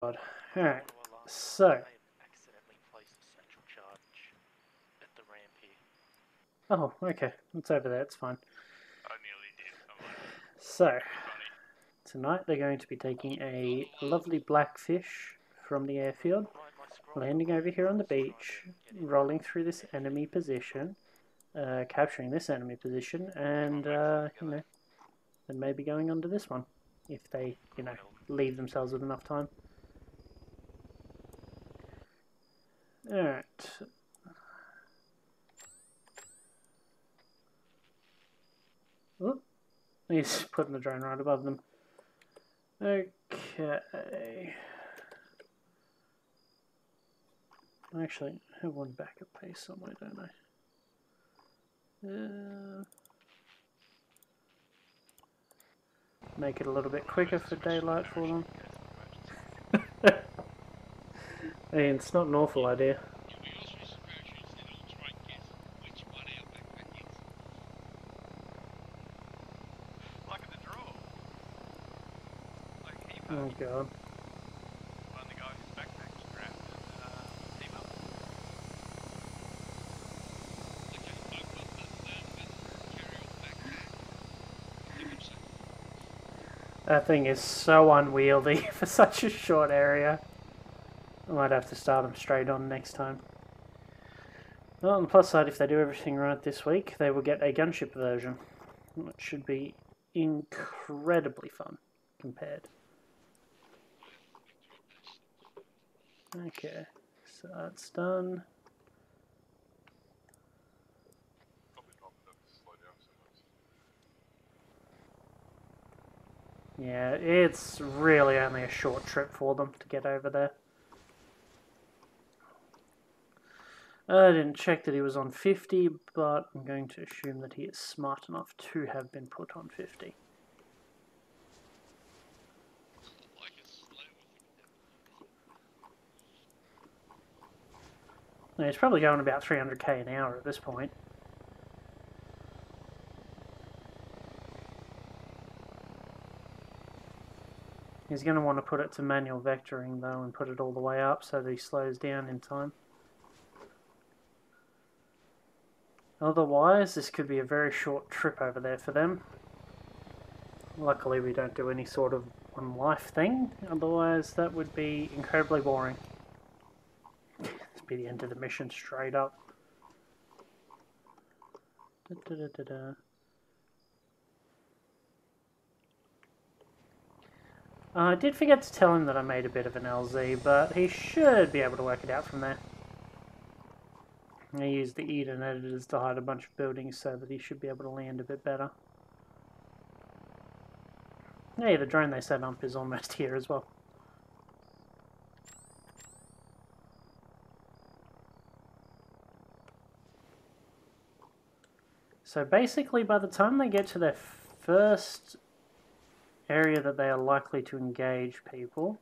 God. Alright, so. Oh, okay. It's over there, it's fine. So, tonight they're going to be taking a lovely black fish from the airfield, landing over here on the beach, rolling through this enemy position, capturing this enemy position, and, you know, then maybe going onto this one, if they, you know, leave themselves with enough time. Alright. Oop. He's putting the drone right above them. Okay. Actually, I have one backup pace somewhere, don't I? Make it a little bit quicker for daylight for them. I mean, it's not an awful idea. Oh god. That thing is so unwieldy for such a short area. I might have to start them straight on next time. Well, on the plus side, if they do everything right this week, they will get a gunship version, which should be incredibly fun compared. Okay, so that's done. Yeah, it's really only a short trip for them to get over there. I didn't check that he was on 50, but I'm going to assume that he is smart enough to have been put on 50. Now, he's probably going about 300k an hour at this point. He's going to want to put it to manual vectoring though and put it all the way up so that he slows down in time. Otherwise, this could be a very short trip over there for them. Luckily, we don't do any sort of one life thing, otherwise that would be incredibly boring. This would be the end of the mission straight up. I did forget to tell him that I made a bit of an LZ, but he should be able to work it out from there. I used the Eden editors to hide a bunch of buildings so that he should be able to land a bit better. Hey, the drone they set up is almost here as well. So basically, by the time they get to their first area that they are likely to engage people,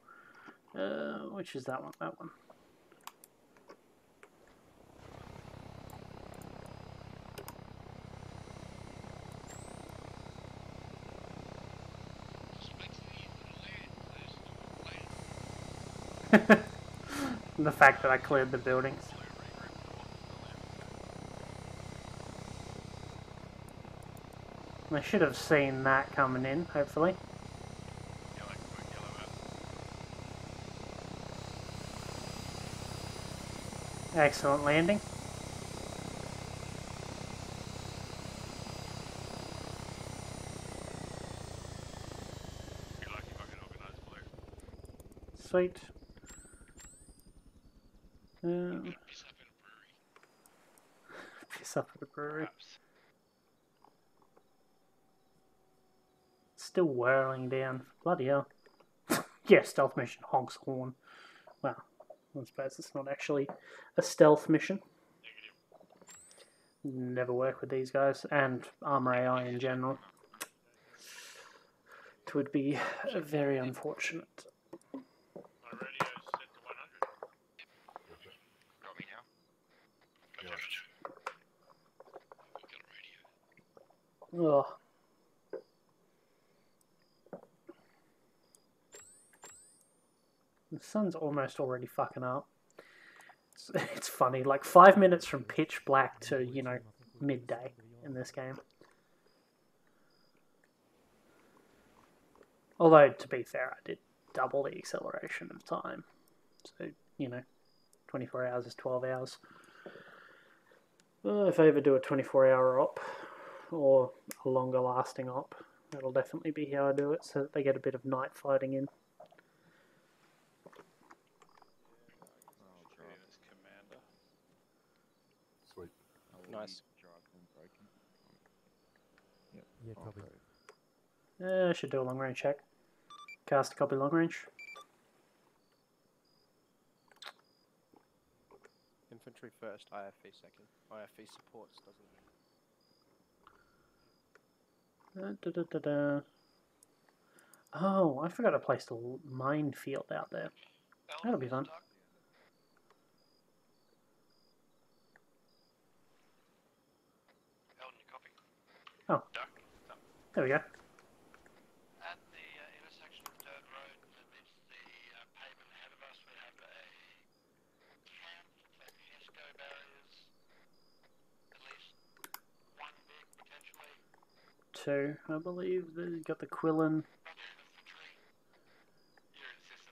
which is that one, that one. The fact that I cleared the buildings. I should have seen that coming in, hopefully. Excellent landing. Sweet. Piss up at a brewery. Still whirling down. Bloody hell. Yeah, stealth mission. Honks horn. Well, I suppose it's not actually a stealth mission. Never work with these guys, and ARMA AI in general. It would be very unfortunate. Ugh. The sun's almost already fucking up. It's funny, like 5 minutes from pitch black to, you know, midday in this game. Although, to be fair, I did double the acceleration of time. So, you know, 24 hours is 12 hours. If I ever do a 24-hour op, or a longer lasting op, that'll definitely be how I do it, so that they get a bit of night fighting in. Sweet. Nice. Yeah, copy. I should do a long range check. Cast a copy long range. Infantry first, IFV second. IFV supports, doesn't it? Oh, I forgot to place the minefield out there. That'll be fun. Oh, there we go. At the intersection of Dirt Road that meets the pavement ahead of us, we have a camp that HESCO barriers. At least one big, potentially. Two, I believe. They've got the Quillen,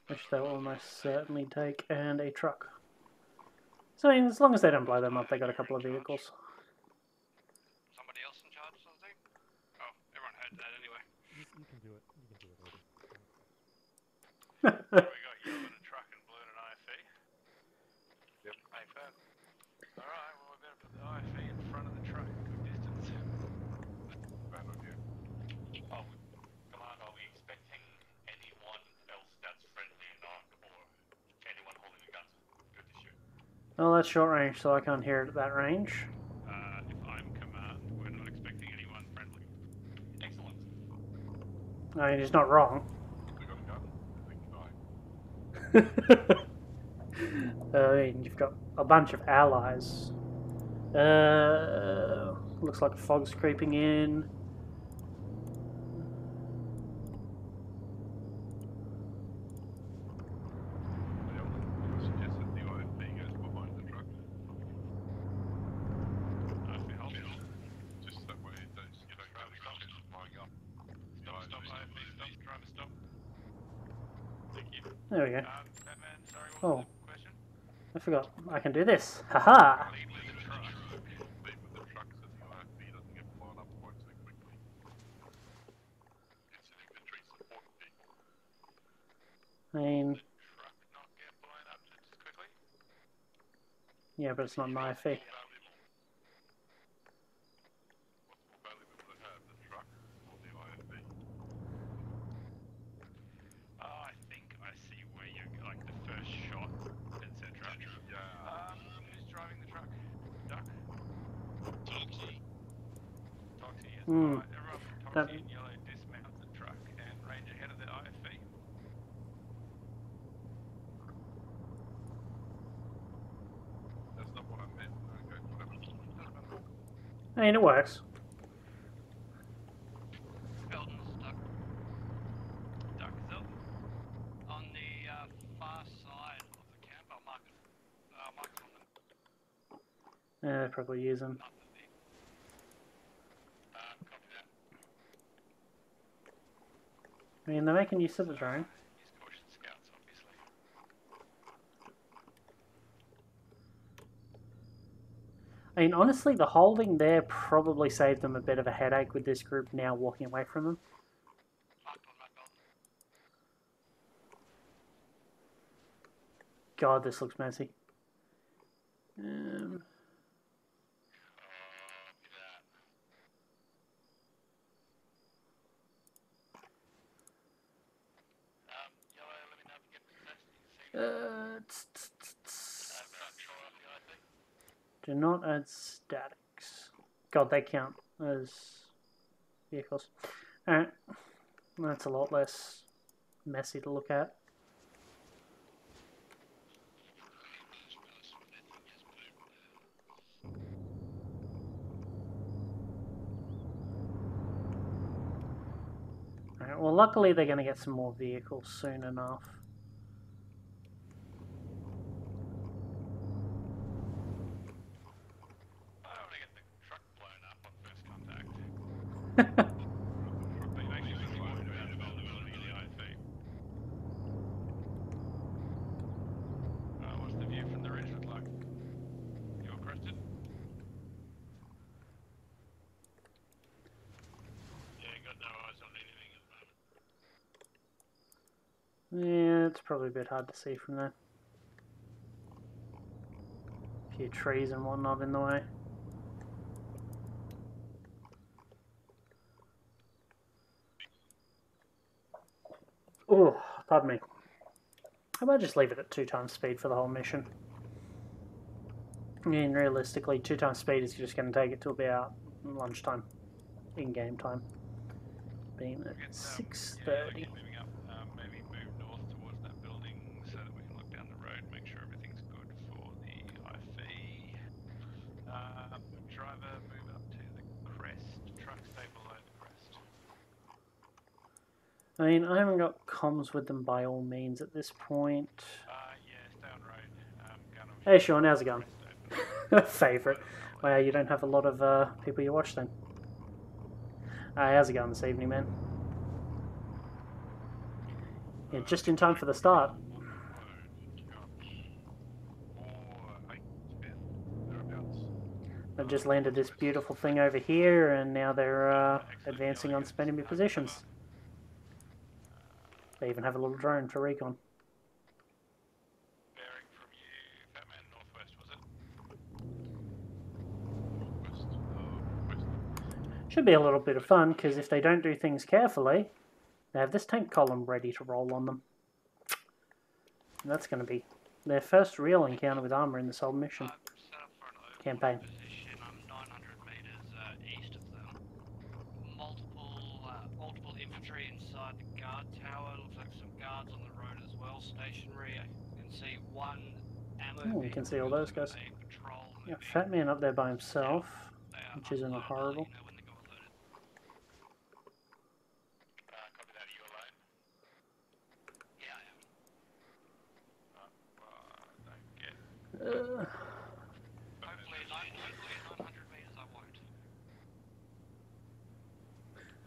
which they'll almost certainly take, and a truck. So, I mean, as long as they don't blow them up, they got a couple of vehicles. Somebody else in charge of something? Oh, everyone heard that anyway. You can do it. You can do it, Eddie. We got yellow in a truck and blue in an IFE. Yep. Hey, fair. Alright, well we better put the IFE in front of the truck at good distance. Bad idea. Oh, Command, are we expecting anyone else that's friendly enough or anyone holding a gun? Good to shoot. Well, that's short range, so I can't hear it at that range. If I'm command, we're not expecting anyone friendly. Excellent. I mean, he's not wrong. They got a gun. They can die. I mean, you've got a bunch of allies. Looks like a fog's creeping in. I suggest that the IFB goes behind the truck. IFE help. Just that way you don't get it flying up. Stop, IFE, stop, trying to stop. Thank you. There we go. Batman, sorry, what was the question? I forgot. I can do this. Haha! Lead with the truck. Leave with the truck so the IFB doesn't get blown up quite so quickly. It's an infantry support vehicle. I mean, Truck not get blown up just as quickly? yeah, but it's not my fee. What's more valuable to have, the truck or the IFB? I think I see where you're, like, the first shot, etc. Yeah. Who's driving the truck? Duck? Toxie. Toxie, yes. Hmm. Alright, everyone from That- Toxie and Yellow dismount the truck and range ahead of the IFV. That's not what I meant. Okay, whatever. Doesn't matter. I mean, it works. Elton's Duck. Duck is Elton. On the far side of the camp, I'll mark it. Mark it on the Yeah, they're probably using. up the thing. Copy that. I mean, they're making use of the drone. Use caution scouts, obviously. I mean, honestly, the holding there probably saved them a bit of a headache with this group now walking away from them. Marked on map, Elton. God, this looks messy. Copy that. Yellow, let me know if you get possessed. You can see me. Control of the IP. Do not add statics. God, they count as vehicles. Alright. That's a lot less messy to look at. Alright, well luckily they're going to get some more vehicles soon enough. But you makes you really worried about the vulnerability of the IFE. What's the view from the ridge look like? You all crested? Yeah, got no eyes on anything at the moment. Yeah, it's probably a bit hard to see from there. A few trees and whatnot in the way. Oh, pardon me. I might just leave it at 2 times speed for the whole mission. I mean, realistically, 2 times speed is just going to take it to about lunchtime, in-game time. Being at 6:30. Yeah, keep moving up. Maybe move north towards that building so that we can look down the road, make sure everything's good for the IFE. Driver, move up to the crest. Truck, stay below the crest. I mean, I haven't got comms with them by all means at this point. Yeah, stay on road. Gun on Hey Sean, how's it going? Favourite. Wow, you don't have a lot of people you watch then. How's it going this evening, man? Yeah, just in time for the start. They've just landed this beautiful thing over here, and now they're advancing on some enemy positions. They even have a little drone for recon. Bearing from you, Fatman, northwest, was it? West. Should be a little bit of fun, because if they don't do things carefully, they have this tank column ready to roll on them. And that's going to be their first real encounter with ARMA in this whole mission campaign. Position, I'm 900 meters east of them. Multiple infantry inside the guard tower. Looks like some guards on the road as well, stationary. I can see one ammo. You can see all those guys. Yeah, Fat Man up there by himself, which isn't a horrible. Copy that, are you alone? Yeah, I am. Don't get... Hopefully 900 meters I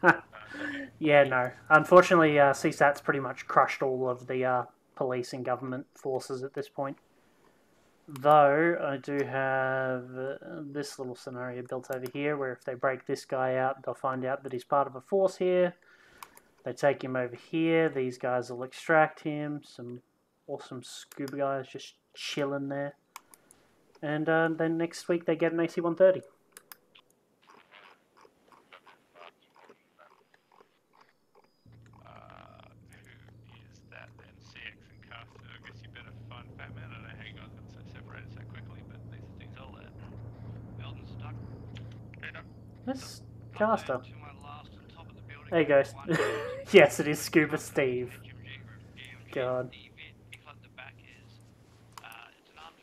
won't. Yeah, no. Unfortunately, CSAT's pretty much crushed all of the police and government forces at this point. Though, I do have this little scenario built over here, where if they break this guy out, they'll find out that he's part of a force here. They take him over here, these guys will extract him, some awesome scuba guys just chilling there. And then next week they get an AC-130. Who is that then? CX and Caster. I guess you better find Fatman. I don't know how you guys got so separated so quickly, but these things are there. Building's stuck. That's Caster. To my last on top of the building. There you go. Yes, it is Scuba Steve. God. The vehicle at the back is, it's an armed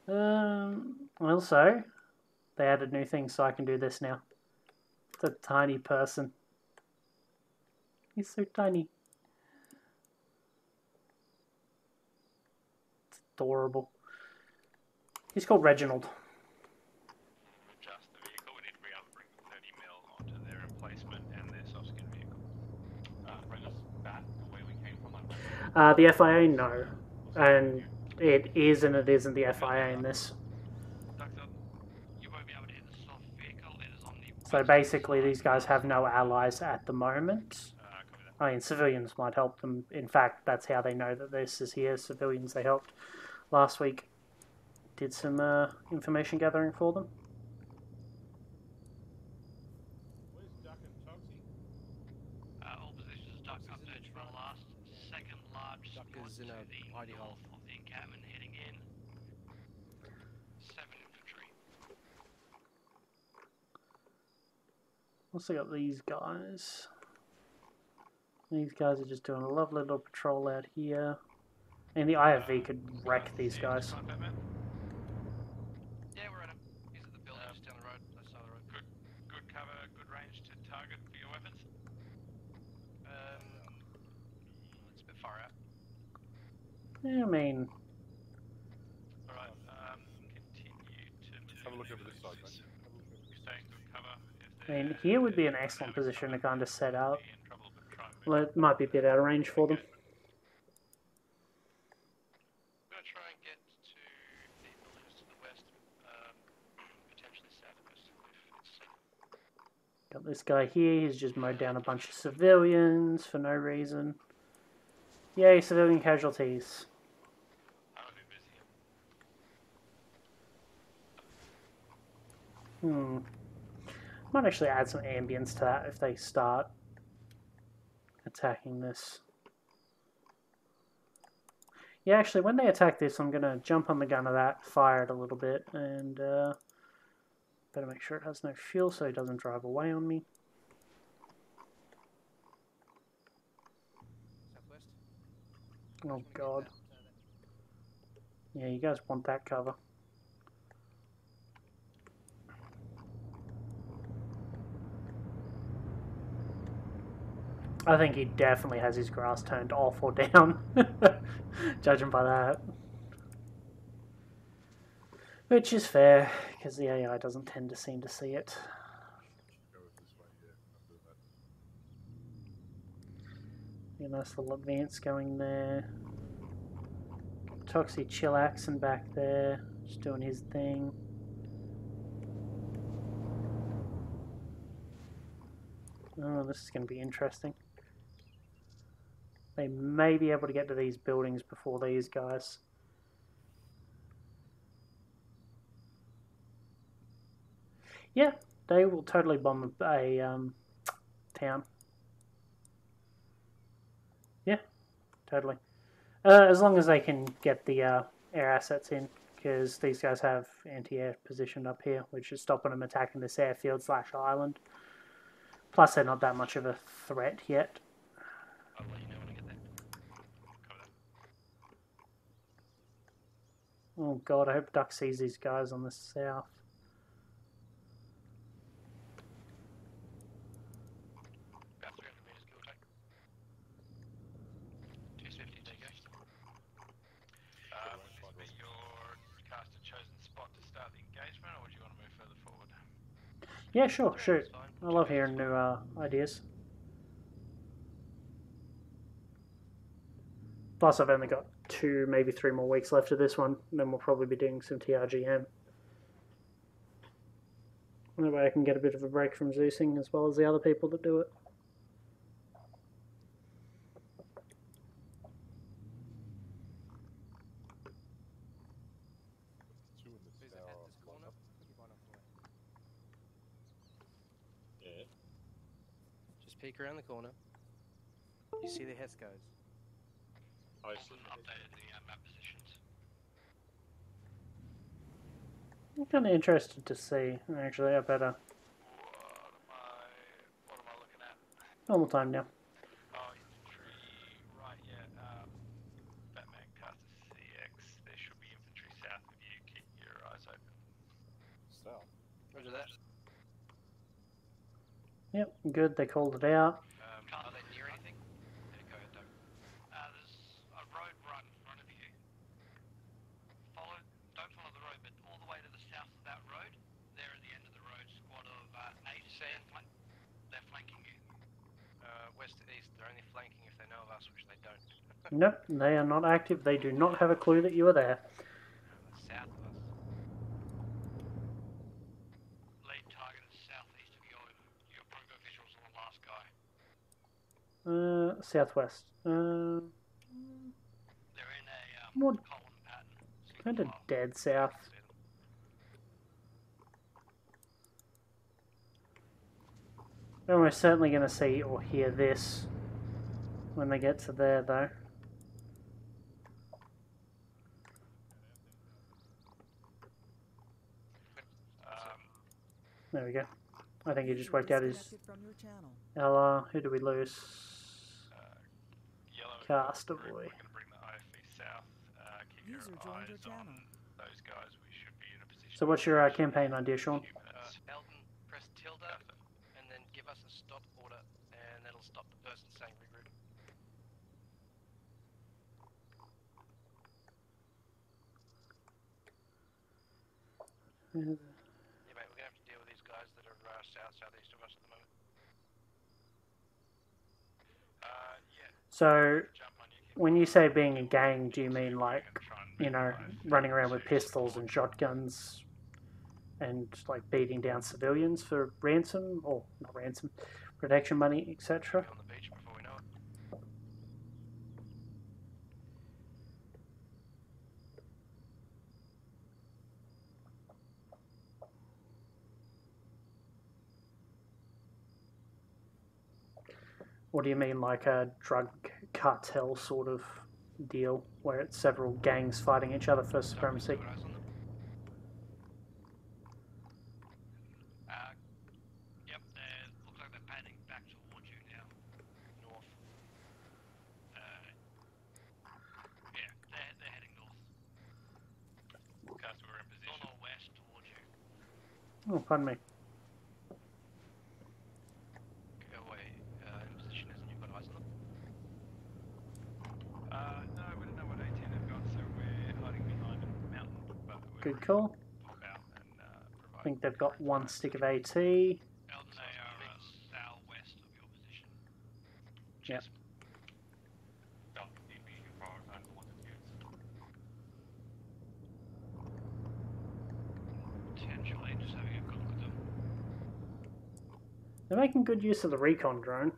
vehicle. Also, they added new things so I can do this now. It's a tiny person. He's so tiny. It's adorable. He's called Reginald. Just the vehicle. We need to be able to bring 30 mil onto their emplacement and their soft skin vehicle. Bring us back to where we came from. The FIA, no. And it is and it isn't the FIA in this. You won't be able to hit the soft vehicle. It is on the So basically these guys have no allies at the moment. I mean, civilians might help them. In fact, that's how they know that this is here. Civilians they helped last week. Did some information gathering for them. Where's Duck and Toxie? all positions duck updates for the last second large Duck squad is to in a the hidey hole. north of the encampment heading in. 7 infantry. Also got these guys. These guys are just doing a lovely little patrol out here. And the IFV could wreck these guys. Yeah, we're at him. He's at the building just down the road. That's down the road. Good cover, good range to target for your weapons. It's a bit far out. Yeah, I mean, Alright, continue to Have a look over this side, mate. Have a look over this stay in good I mean, here would be an excellent position to kind of set up. Be in trouble, but try and move Well, it might be a bit out of range for them. I'm going to try and get to the buildings to the west, potentially southwest if it's safe. Got this guy here, he's just mowed down a bunch of civilians for no reason. Yay, civilian casualties. I'm a bit busy. Might actually add some ambience to that if they start attacking this. Yeah, actually, when they attack this, I'm going to jump on the gun of that, fire it a little bit, and better make sure it has no fuel so it doesn't drive away on me. Southwest. Oh god. Yeah, you guys want that cover. I think he definitely has his grass turned off or down, judging by that. Which is fair, because the AI doesn't tend to seem to see it. A nice little advance going there. Toxie Chillaxin back there, just doing his thing. Oh, this is going to be interesting. They may be able to get to these buildings before these guys. Yeah, they will totally bomb a town. Yeah, totally. As long as they can get the air assets in, because these guys have anti-air positioned up here, which is stopping them attacking this airfield / island. Plus, they're not that much of a threat yet. I'll let you know when I get there. Cover that. Oh god, I hope Duck sees these guys on the south. About 300 meters, give or take. 250, there you go. Would this be your cast a chosen spot to start the engagement, or would you want to move further forward? Yeah, sure, Yeah, shoot. that's fine. I love hearing new ideas. Plus, I've only got 2, maybe 3 more weeks left of this one, and then we'll probably be doing some TRGM. That way I can get a bit of a break from Zeusing as well as the other people that do it. Who's ahead this corner? Keep one off the way. Yeah. Just peek around the corner. You see the Hescos. I Updated the map positions. I'm kind of interested to see. Actually, I better. What am I looking at? Normal time now. Oh, infantry, right, yeah. Batman cast a CX. There should be infantry south of you. Keep your eyes open. South. Roger that. Yep, good. They called it out. Are they near anything? Yeah, go ahead, Doug. There's a road right in front of you. Don't follow the road, but all the way to the south of that road, there at the end of the road, squad of 8. They're flanking you. West to east, they're only flanking if they know of us, which they don't. Nope, they are not active. They do not have a clue that you are there. South of us. Lead target is southeast of your progo visuals on the last guy. Southwest. They're in a More column pattern. kind of dead south. And we're certainly going to see or hear this when they get to there, though. There we go. I think he just worked out his LR. Who do we lose? Yellow. Caster We're boy. going to bring the IFV south. Keep your eyes on those guys. We should be in a position. So what's your campaign idea, Sean? Elton, press tilde and then give us a stop order, and that'll stop the person saying regroup. Yeah, mate, we're gonna have to deal with these guys that are south southeast of us at the moment. Yeah. So, Jump on you. when you say being a gang, do you mean like, you know, running around with pistols and shotguns and like beating down civilians for ransom, or not ransom, protection money, etc.? On the beach before we know it. Or do you mean like a drug cartel sort of deal where it's several gangs fighting each other for supremacy? Got eyes on them. Yep, they look like they're padding back towards you now. North. Yeah, they're heading north. Cast, we're in position. North or west towards you. Oh, pardon me. Go away. In position as you've got eyes on them. No, we don't know what AT they've got, so we're hiding behind a mountain. But we're Good call. pop out and provide. I think they've got one stick of AT. Elton, they are southwest of your position. Yep. Don't need me to prioritize the ones it's Potentially, just having a good look at them. They're making good use of the recon drone.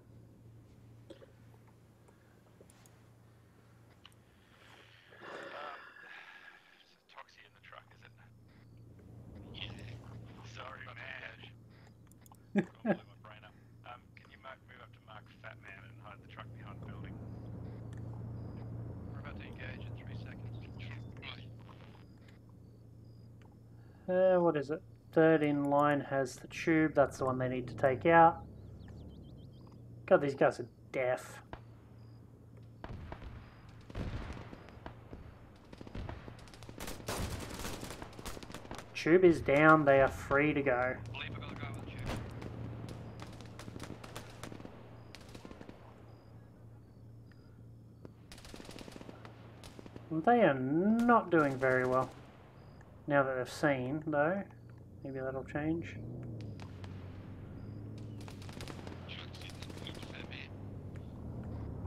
It's Toxie in the truck, is it? Yeah. Sorry, man. Yeah. Blew my brain up. Can you move up to Mark Fat Man and hide the truck behind the building? We're about to engage in 3 seconds. Right. What is it? Third in line has the tube. That's the one they need to take out. God, these guys are deaf. Tube is down. They are free to go. I believe I got a guy with a tube. They are not doing very well. Now that they've seen, though, maybe that'll change.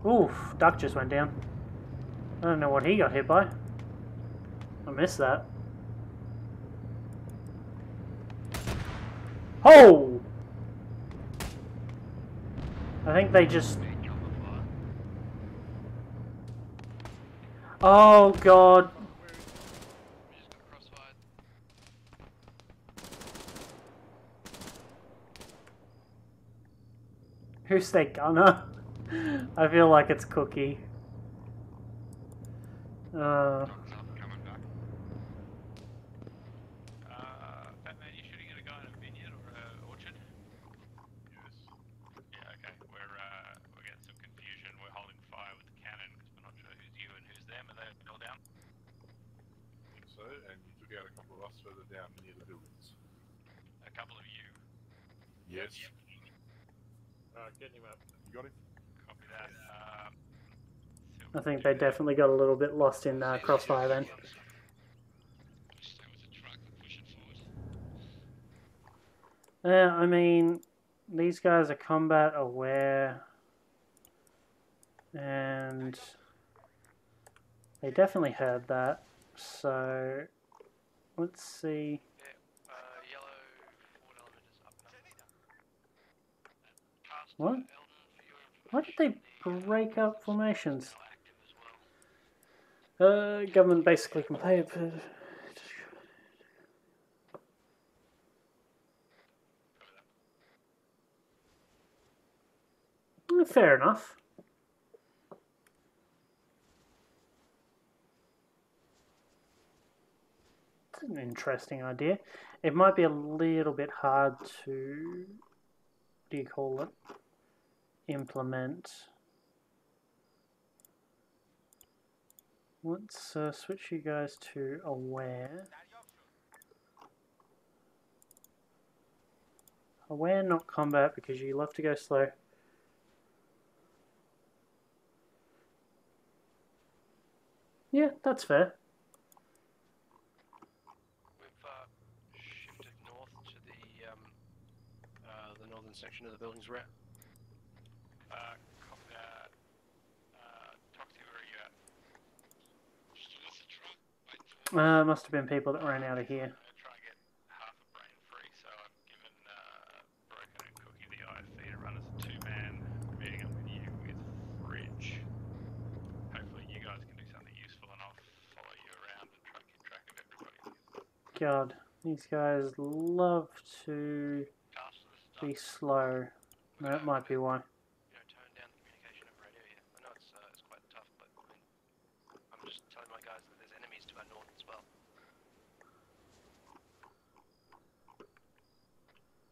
Oof, duck just went down. I don't know what he got hit by. I missed that. Oh! I think they just... Oh god. We just got crossfired. Who's their gunner? I feel like it's Cookie. Coming back. Fat Man, you shooting at a guy in a vineyard or an orchard? Yes. Yeah, okay. We're getting some confusion. We're holding fire with the cannon because we're not sure who's you and who's them. Are they all down? I think so, and you took out a couple of us further down near the buildings. A couple of you. Yes. Getting him up. You got him? Copy that. I think they definitely got a little bit lost in crossfire then. Stay with the truck and push it forward. I mean, these guys are combat aware. And they definitely heard that. So, let's see. Yellow forward element is up now. Cast What? Elton for your Why did they break up formations? still active as well. Government basically can pay it for... Fair enough. It's an interesting idea. It might be a little bit hard to... What do you call it? Implement. Let's switch you guys to aware. Aware, not combat, because you love to go slow. Yeah, that's fair. We've shifted north to the northern section of the buildings we're at. Copy that. Toxie, where are you at? Just with the truck, waiting for Must have been people that ran out of here. I'm gonna try and get half a brain free, so I've given Broken and Cookie the IFV to run as a two-man, meeting up with you with Fridge. Hopefully you guys can do something useful and I'll follow you around and try and keep track of everybody. God, these guys love to Castle this be stuff. slow. That might be why. You know, tone down the communication over radio here. I know it's quite tough, but I mean, I'm just telling my guys that there's enemies to our north as well.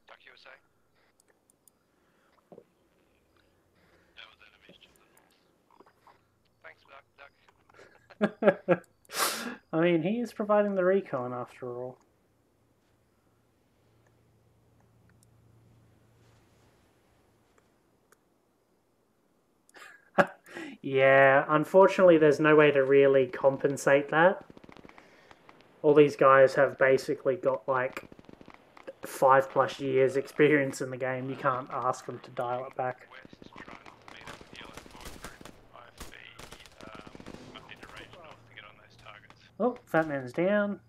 Duck, you were saying? There was enemies to the north. Thanks, Duck. I mean, he is providing the recon after all. Yeah, unfortunately there's no way to really compensate that. All these guys have basically got like 5+ years experience in the game. You can't ask them to dial it back. West, try and meet up with Yellow Forward Group. IFV, must need to range north to get on those targets. Oh, Fat Man's down.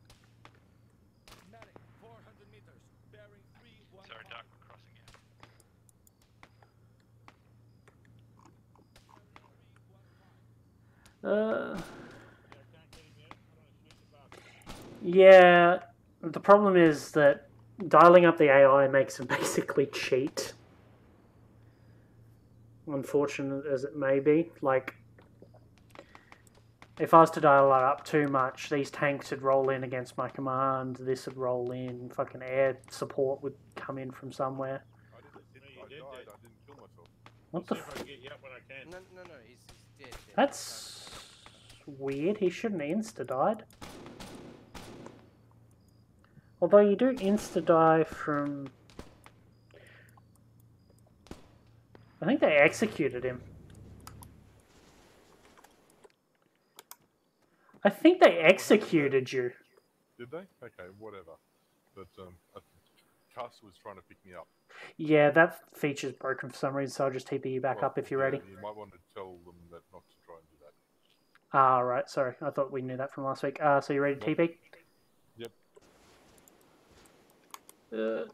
Medic, 400 meters, bearing 315. Sorry, Duck, we're crossing you. Yeah, the problem is that dialing up the AI makes him basically cheat. Unfortunate as it may be. Like, if I was to dial that up too much, these tanks would roll in against my command, this would roll in, fucking air support would come in from somewhere. I died, I didn't kill myself. What the See if I can get you up when I can. No, he's dead. That's weird. He shouldn't have insta-died. Although you do insta-die from... I think they executed him. I think they executed you. Did they? Okay, whatever. But Castle was trying to pick me up. Yeah, that feature's broken for some reason, so I'll just TP you back up if you're ready. You might want to tell them that not to try and do that. Ah, right, sorry. I thought we knew that from last week. So you ready to TP? Yep. Broken.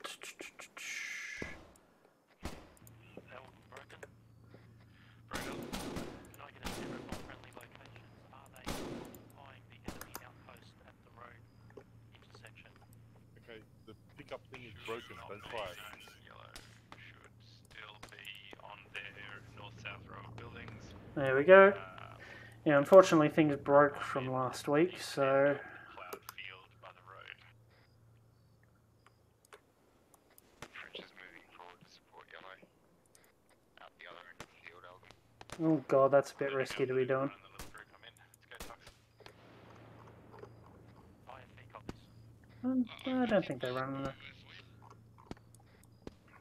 Broken. Can I get a separate more friendly locations? Are they occupying the enemy outpost at the road intersection? Okay, the pickup thing is broken. Don't try it. Yellow should still be on their north-south row of buildings. There we go. Yeah, unfortunately things broke from last week, so... Cloud field by the road. French is moving forward to support Yellow. Out the other end of the field, Elgin. Oh god, that's a bit risky to be doing. The little group I'm in. Let's go, Tox. IFV copies. I don't think they're running it.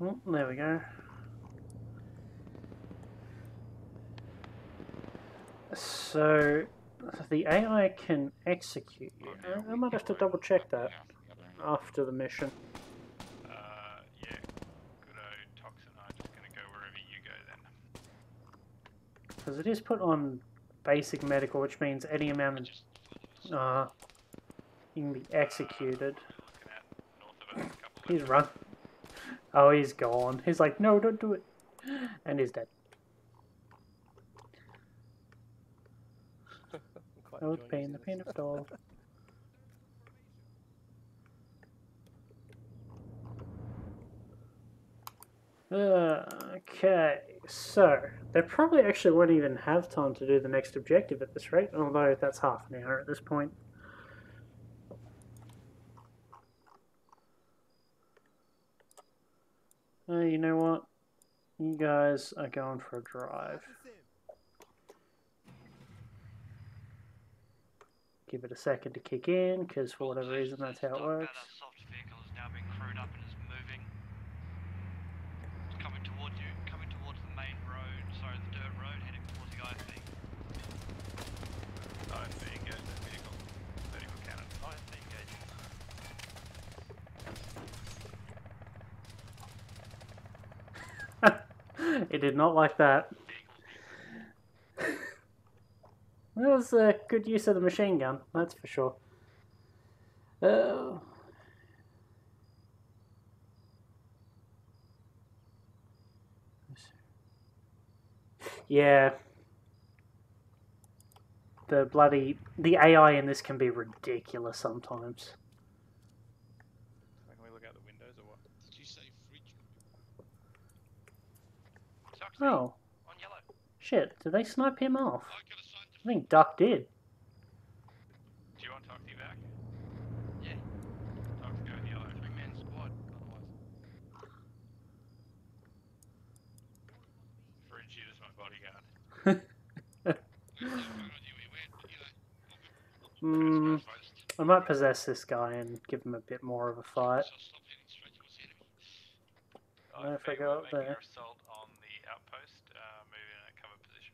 Oh, there we go. So, the AI can execute you. I might have to double check that after the mission. Yeah. Good Tox and I are just gonna go wherever you go then. Because it is put on basic medical, which means any amount of... you can be executed. Looking at north of us, a couple He's run. Oh, he's gone. He's like, no, don't do it. And he's dead. Quite Oh, enjoying pain, using the this. pain of it all. Okay, so they probably actually won't even have time to do the next objective at this rate, although that's half an hour at this point. You know what? You guys are going for a drive. Give it a second to kick in, because for whatever reason that's how it works. That soft vehicle is now being crewed up and is moving. It's coming towards you, coming towards the main road, sorry, the dirt road, heading towards the IFV. IFV engage that vehicle. 30-foot cannon. IFV engaging. He did not like that. That was a good use of the machine gun, that's for sure. Yeah. The AI in this can be ridiculous sometimes. So can we look out the windows or what? Did you say fridge? Soxy, Oh, on yellow. shit, did they snipe him off? I got assigned to I think Duck did. Do you want Toxie back? Yeah, Tox, go with yellow. 3-man squad, otherwise. Fridge, you just my bodyguard. I might possess this guy and give him a bit more of a fight. I If I think go we're up making there. an assault on the outpost, moving in a cover position.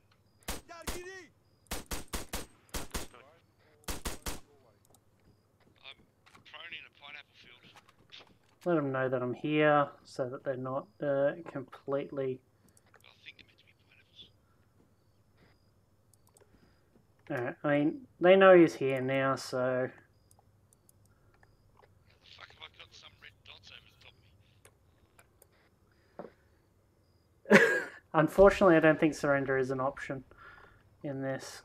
I'm prone in a pineapple field. Let them know that I'm here so that they're not completely... I think they're meant to be pineapples. Alright, I mean, they know he's here now, so... How the fuck have I got some red dots over the top of me? Unfortunately, I don't think surrender is an option in this.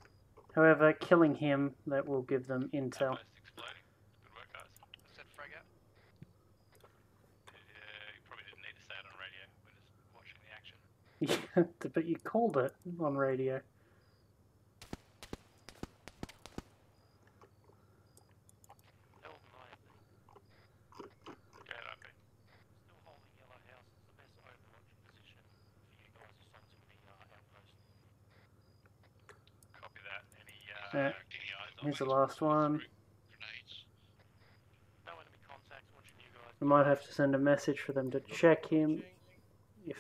However, killing him, that will give them intel. Outpost exploding. Good work, guys. I said frag out. You probably didn't need to say it on radio. We're just watching the action. Yeah, but you called it on radio. Hell my. Go ahead, IP. Still holding yellow house. It's the best overwatch position for you guys assigned to the outpost. Copy that. Any Yeah. eyes on Here's the me? last one. Grenades. No enemy contacts. Watching you guys. I might have to send a message for them to check him. If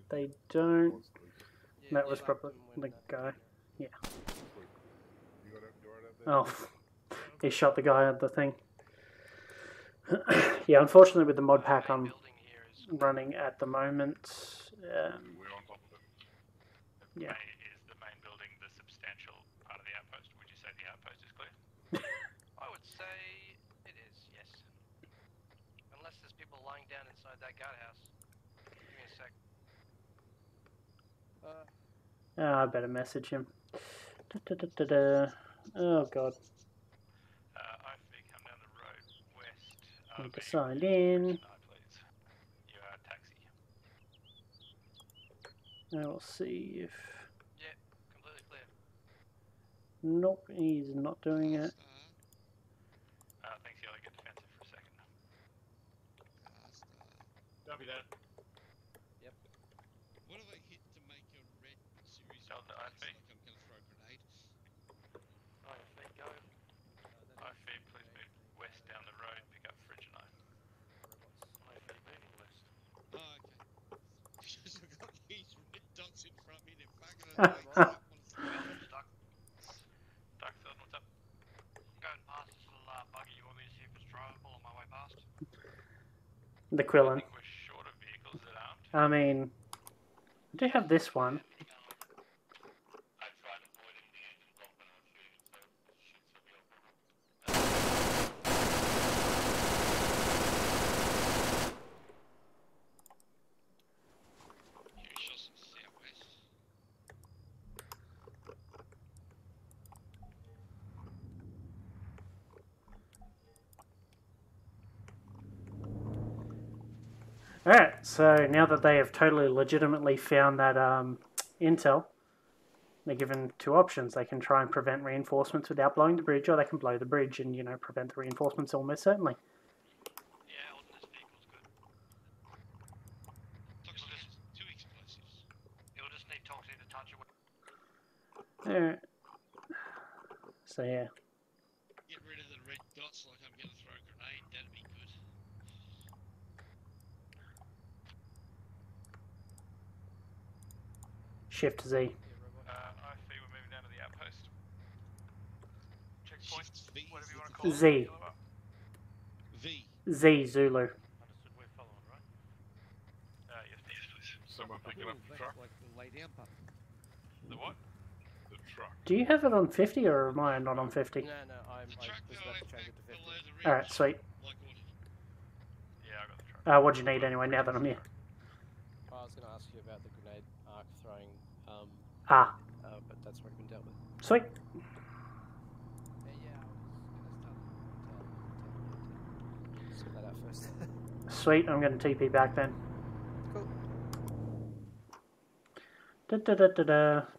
they don't, that was probably the guy. Yeah. You got you're right out there? Oh, he shot the guy at the thing. Yeah, unfortunately with the mod pack I'm Building here is running at the moment, We're on top of it. yeah. Is the main building the substantial part of the outpost? Would you say the outpost is clear? I would say it is, yes. Unless there's people lying down inside that guardhouse. Give me a sec. I better message him. Oh god, IFB, come down the road west. need to sign in. Please. You are taxi. I will see if... Yeah, completely clear. Nope, he's not doing it. Thanks, Yellow. Get defensive for a second. Copy that. What have I hit to make a red series of Delta grenades? IFB. Like I'm gonna throw a grenade. IFB, go. IFB, please move west down the road. Pick up Fridge and I. IFB moving west. Oh, okay. Because I've got these red dots in front of me, they're fucking annoying. Stuck. Darkfield, what's up? Going past this little buggy. You want me to see if it's drivable on my way past? The I Quillen. think we're short of vehicles that aren't. I mean, I do have this one. I tried avoiding the engine block when I was shooting, so it should still be operable. Here he shows some southwest. Alright, so now that they have totally legitimately found that intel, they're given two options. They can try and prevent reinforcements without blowing the bridge, or they can blow the bridge and, you know, prevent the reinforcements almost certainly. Yeah, holding this vehicle's good. Toxic has 2 explosives. You'll just need Toxie to touch it. Alright. So yeah. Get rid of the red dots like I'm gonna throw a grenade, that'd be good. Shift Z. IFB, we're moving down to the outpost. Checkpoint, Shift V. whatever you want to call it. Z. Kilowatt. V. Z Zulu. Understood, we're following, right? Yes, please. someone picking up the truck? The what? The truck. Do you have it on 50 or am I not on 50? No, I was about to change it to 50. Alright, sweet. Yeah, I got the truck. What'd you need anyway now that I'm here? I was going to ask you about the grenade arc throwing, Ah, but that's already been dealt with. sweet. Yeah, I was going to sort that out first. Sweet, I'm going to TP back then. Cool.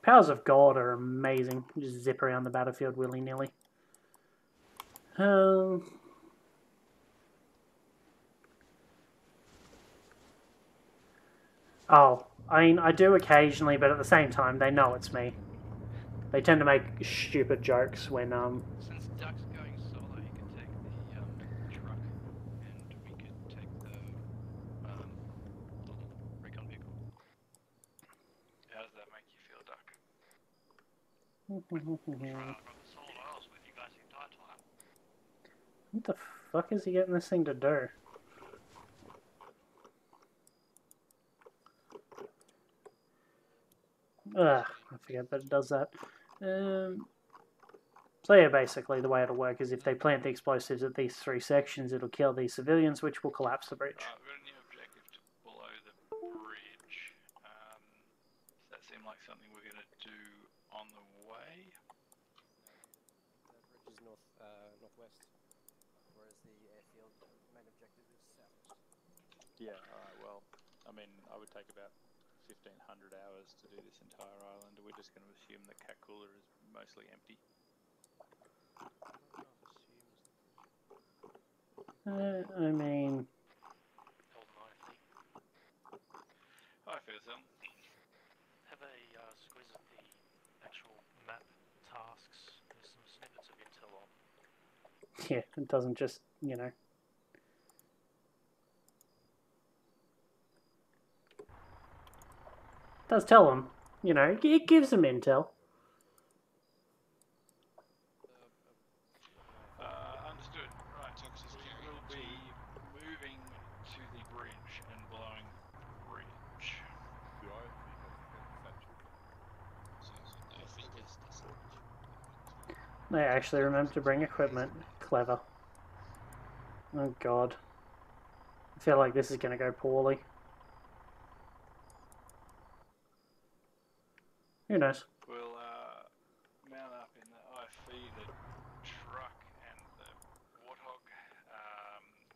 Powers of God are amazing. You just zip around the battlefield willy-nilly. Oh, I mean, I do occasionally, but at the same time, they know it's me. They tend to make stupid jokes when, Since Duck's going solo, he can take the truck, and we could take the little recon vehicle. How does that make you feel, Duck? I've got the solid oils with you guys the entire time. What the fuck is he getting this thing to do? Ugh, I forget that it does that. So yeah, basically the way it'll work is if they plant the explosives at these 3 sections, it'll kill these civilians, which will collapse the bridge. We've got a new objective to below the bridge. Does that seem like something we're going to do on the way? The bridge is northwest, whereas the airfield main objective is southwest. Yeah, alright, well, I mean, I would take about 1,500 hours to do this entire island. We're just going to assume that Cat Cooler is mostly empty. I mean... Hi, Phil. Have a squeeze at the actual map tasks. There's some snippets of intel on. Yeah, it doesn't just, you know... It does tell them, you know, it gives them intel. Understood. Right. We will be moving to the bridge and blowing the bridge. The IFV has satchel. They actually remember to bring equipment. Clever. Oh god. I feel like this is going to go poorly. Who knows? We'll mount up in the IFV, the truck, and the Warthog.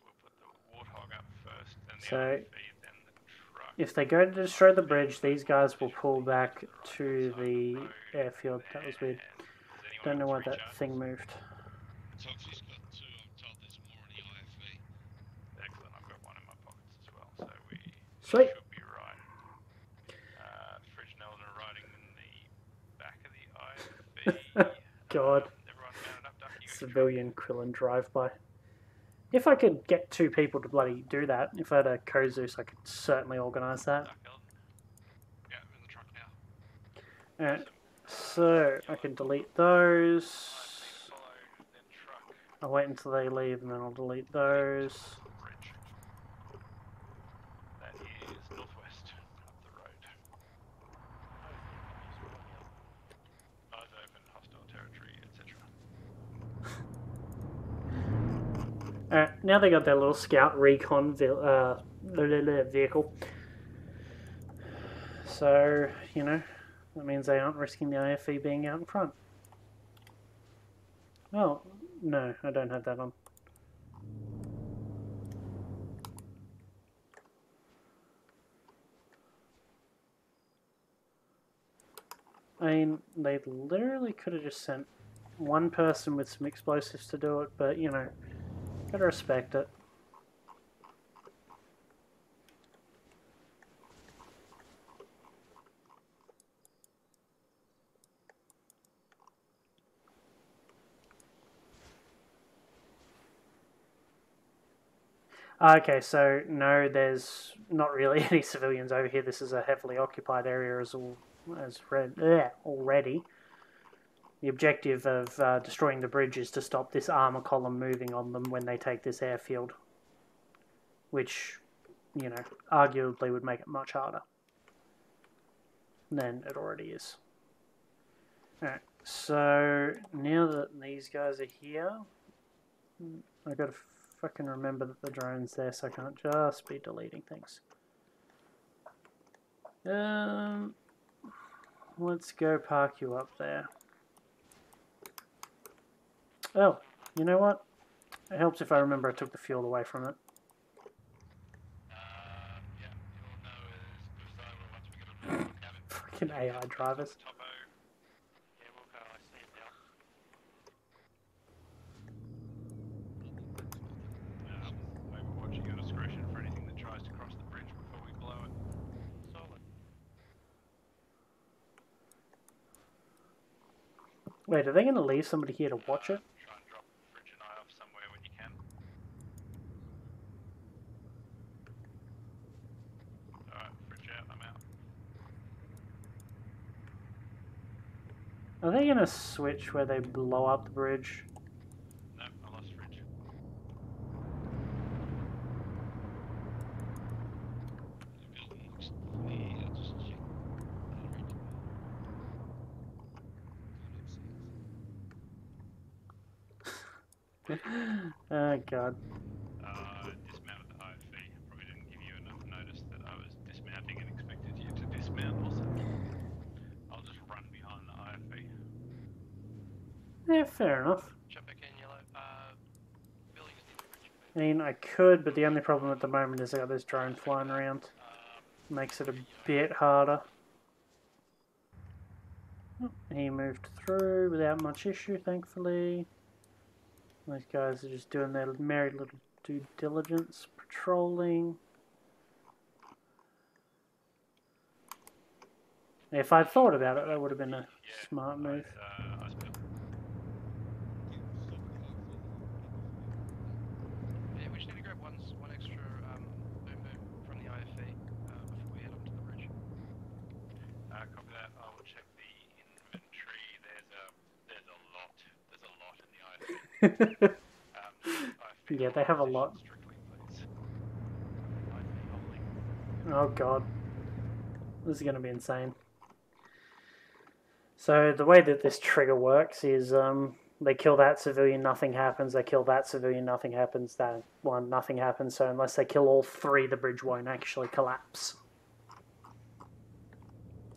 We'll put the Warthog up first, then the IFV, then the truck. If they go to destroy the bridge, these guys will pull back to the airfield. That was weird. Don't know why that thing moved. Toxie's got 2, I'm told there's more in the IFV. Excellent, I've got 1 in my pockets as well, so we Sweet. should be right. Fridge and Elder are riding in the back of the IFV. God. Everyone mounted up, Duck, you got your Civilian Krillin drive-by. If I could get 2 people to bloody do that, if I had a Zeus, I could certainly organise that. Duck, Elder. Yeah, I'm in the truck now. Alright, so I can delete those. Follow, then truck, I'll wait until they leave and then I'll delete those. bridge. That is northwest up the road. Eyes open, hostile territory, etc. Alright, now they got their little scout recon vehicle. So, you know, that means they aren't risking the IFV being out in front. Oh, no, I don't have that on. I mean, they literally could have just sent 1 person with some explosives to do it, but, you know, gotta respect it. Okay, so no, there's not really any civilians over here. This is a heavily occupied area already. The objective of destroying the bridge is to stop this armor column moving on them when they take this airfield. Which, you know, arguably would make it much harder. then it already is. Alright, so now that these guys are here, I gotta fucking remember that the drone's there, so I can't just be deleting things. Let's go park you up there. Oh, you know what? It helps if I remember I took the fuel away from it. Yeah, you'll know as good as I will once we get on the cabin. Fucking AI drivers. Topo. Yeah, we'll go. I see it now. We're watching your discretion for anything that tries to cross the bridge before we blow it. Solid. Wait, are they going to leave somebody here to watch it? Try and drop Fridge and I off somewhere when you can. Alright, Fridge out, I'm out. Are they going to switch where they blow up the bridge? Nope, I lost Fridge. The building looks clear. I'll just check. Oh god. Dismounted the IFV. Probably didn't give you enough notice that I was dismounting and expected you to dismount also. I'll just run behind the IFV. Yeah, fair enough. Jump back in, yellow. Building is near the bridge. I mean, I could, but the only problem at the moment is I got this drone flying around. Makes it a bit harder. Oh, he moved through without much issue, thankfully. Those guys are just doing their merry little due diligence, patrolling. If I'd thought about it, that would have been a smart move. I spent Yeah, we just need to grab one extra boom from the IFV before we head up to the bridge. copy that. I will check the inventory. There's a lot in the IFV. IFV Yeah, they have a lot. strictly, please. IFV only. Oh god. This is going to be insane. So the way that this trigger works is they kill that civilian, nothing happens. They kill that civilian, nothing happens. That one, nothing happens. So unless they kill all three, the bridge won't actually collapse.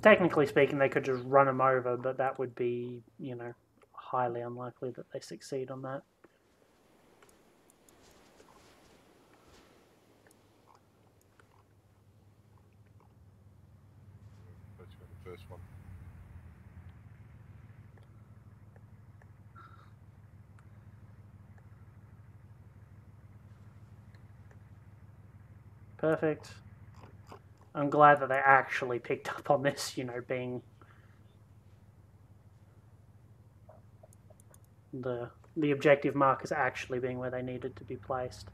Technically speaking, they could just run them over, but that would be, you know, highly unlikely that they succeed on that. That's the first one. Perfect. I'm glad that they actually picked up on this, you know, being the objective markers actually being where they needed to be placed.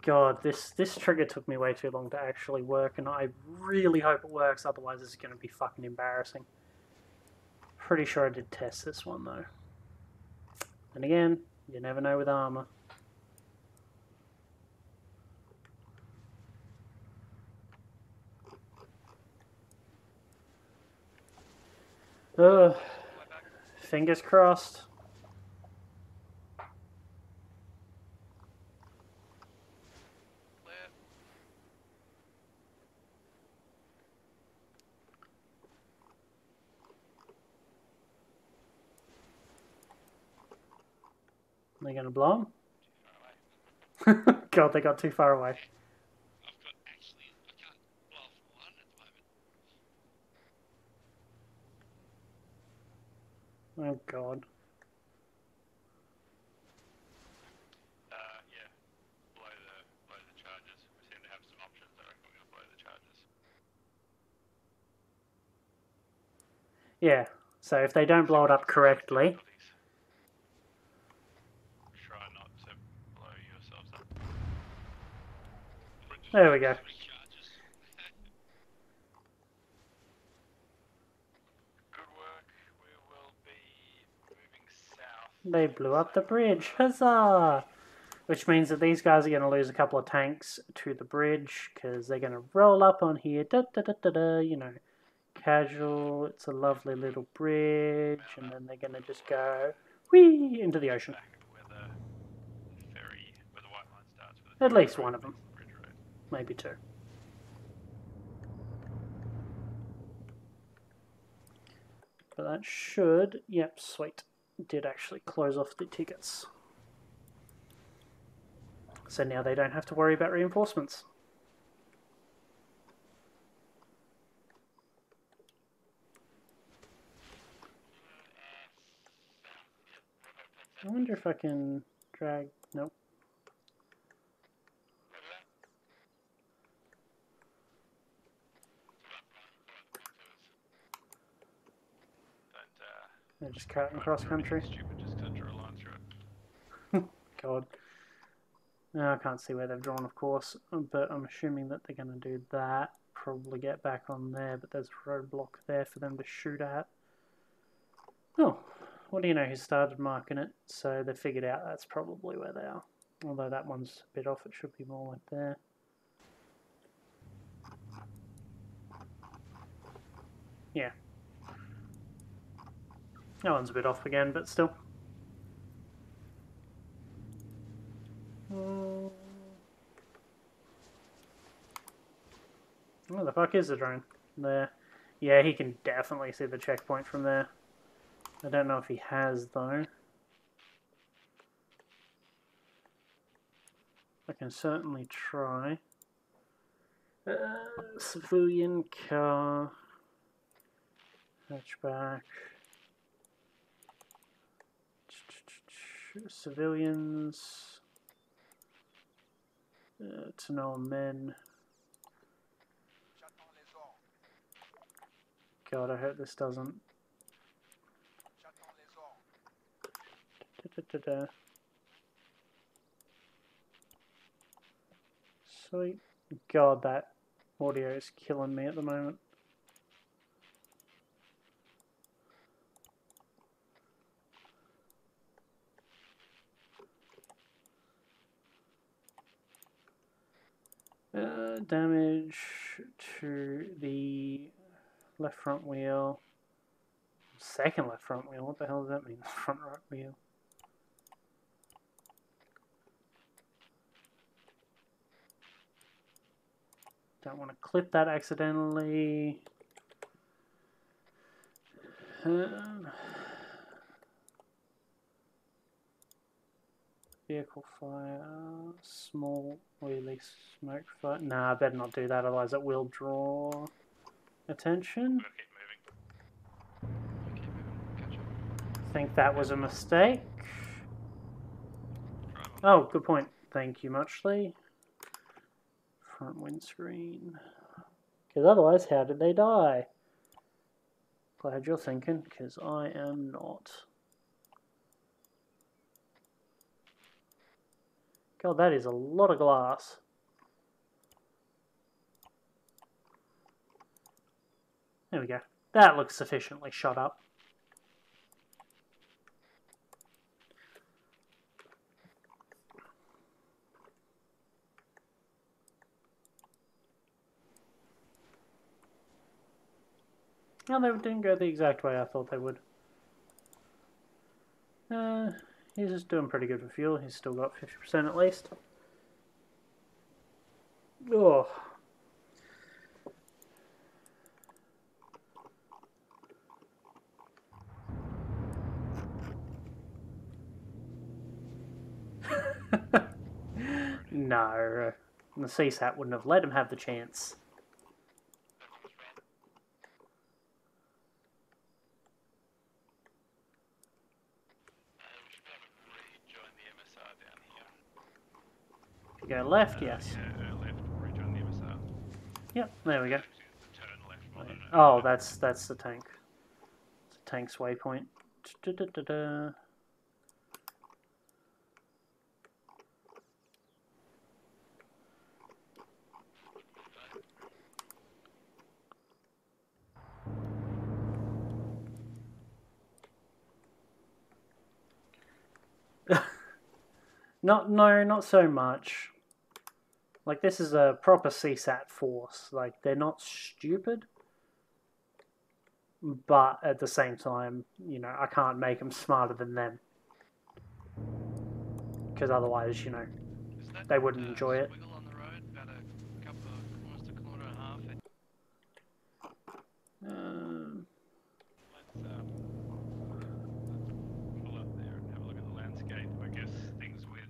God, this trigger took me way too long to actually work, and I really hope it works, otherwise this is going to be fucking embarrassing. Pretty sure I did test this one, though. And again, you never know with ARMA. Ugh. Fingers crossed. Are they going to blow them? God, they got too far away. I can't blow off one at the moment. Oh God. Yeah. Blow the charges. We seem to have some options. I reckon we're gonna blow the charges. Yeah. So if they don't blow it up correctly, Try not to blow yourselves up. there we go. Good work. We will be moving south They blew up the bridge. Huzzah! Which means that these guys are going to lose a couple of tanks to the bridge because they're going to roll up on here. Da, da, da, da, da, you know, casual. It's a lovely little bridge, and then they're going to just go whee into the ocean. Back where the ferry, where the white line starts. Where the At ferry least road one of them. meets the bridge road. Maybe two. But that should, yep, sweet. Did actually close off the tickets. So now they don't have to worry about reinforcements. I wonder if I can drag, nope. They're just cutting cross country. Stupid just because I drew a line through it. God. No, I can't see where they've drawn, of course, but I'm assuming that they're going to do that. Probably get back on there, but there's a roadblock there for them to shoot at. Oh, what do you know? He started marking it, so they figured out that's probably where they are. Although that one's a bit off, it should be more like there. Yeah. That one's a bit off again, but still. Where the fuck is the drone? There. Yeah, he can definitely see the checkpoint from there. I don't know if he has, though. I can certainly try. Civilian car. Hatchback. Civilians. To know men. God, I hope this doesn't. Sweet. God, that audio is killing me at the moment. Damage to the left front wheel. Second left front wheel, what the hell does that mean? Front right wheel. Don't want to clip that accidentally. Vehicle fire, small wheelie smoke fire. Nah, I better not do that, otherwise it will draw attention. I think that was a mistake. Oh, good point. Thank you, Muchly. Front windscreen. Because otherwise, how did they die? Glad you're thinking, because I am not. God, that is a lot of glass. There we go. That looks sufficiently shot up. No, they didn't go the exact way I thought they would. He's just doing pretty good for fuel. He's still got 50% at least. Oh. No. The CSAT wouldn't have let him have the chance. Go left, yes. Yeah, left, rejoin the MSR. Yep, there we go. Turn left. Oh, that's the tank. It's a tank's waypoint. Da-da-da-da. Not so much. Like, this is a proper CSAT force. Like, they're not stupid. But at the same time, you know, I can't make them smarter than them. Because otherwise, you know, Is that, they wouldn't enjoy it. squiggle on the road about a couple of, almost a kilometre and a half? Let's pull up there and have a look at the landscape. I guess things with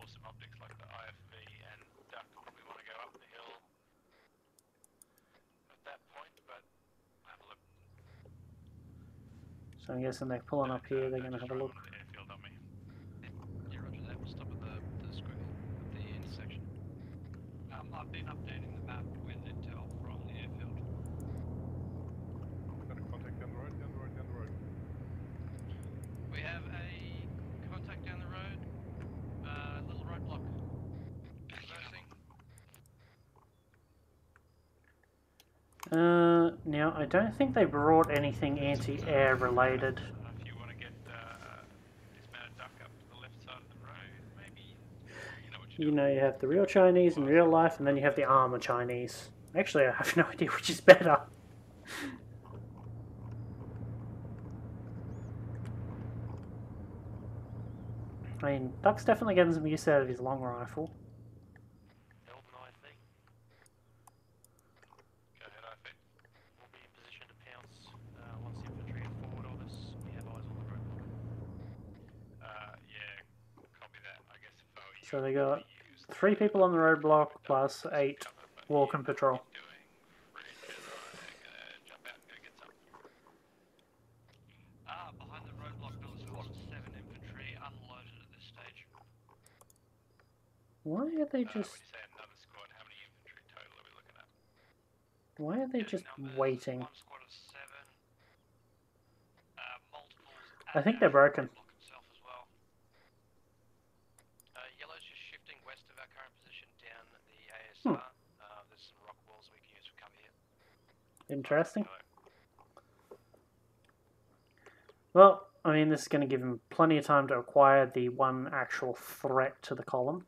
awesome optics like the IFV and duck probably want to go up the hill at that point, but have a look. So I'm guessing they're pulling up here, they're going to have a look. The airfield on me. Yeah, roger that. We'll stop at the squiggle at the intersection. I've been updating the map with intel from the airfield. Got a contact down the road, down the road, down the road. We have a contact down the road. Little roadblock. Reversing. Now, I don't think they brought anything anti-air related. If you want to get dismounted duck up to the left side of the road, maybe you know what you're You know, you have the real Chinese in real life, and then you have the ARMA Chinese. Actually, I have no idea which is better. I mean, Duck's definitely getting some use out of his long rifle. Elven IFV. Go ahead, I think. We'll be in position to pounce once the infantry are forward of us. We have eyes on the road. Yeah, copy that. I guess if I were you, So they got 3 people on the roadblock plus 8 walking patrol. jump out and go get some. Behind the roadblock there was a squad of 7 infantry unloaded at this stage. Why are they When just... you say another squad, how many infantry total are we looking at? Why are they just Numbers, waiting? One squad of 7. Multiples. I think they're broken. Roadblock itself as well. Yellow's just shifting west of our current position down the ASR. There's some rock walls we can use for cover here. Interesting. Well, I mean, this is going to give him plenty of time to acquire the one actual threat to the column.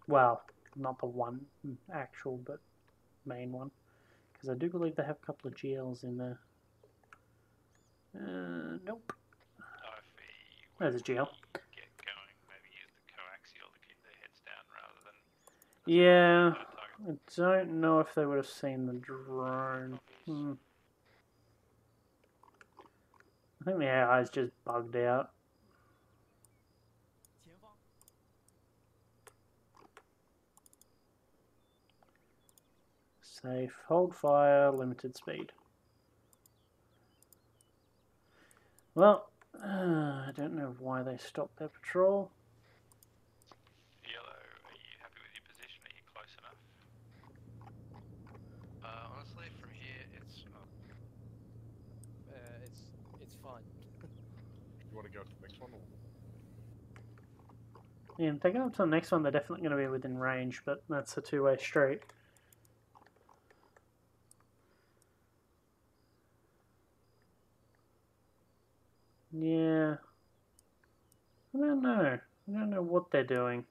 Well, not the one actual, but main one. Because I do believe they have a couple of GLs in there. Nope. There's a GL. Get going, maybe use the coaxial to keep their heads down rather than... Yeah, I don't know if they would have seen the drone. I think the AI's just bugged out. Safe, hold fire, limited speed. Well, I don't know why they stopped their patrol. Yellow, are you happy with your position? Are you close enough? Honestly, from here, it's fine. You want to go to the next one? Or? Yeah, if they go up to the next one, they're definitely going to be within range, but that's a two-way street. Yeah. I don't know. I don't know what they're doing.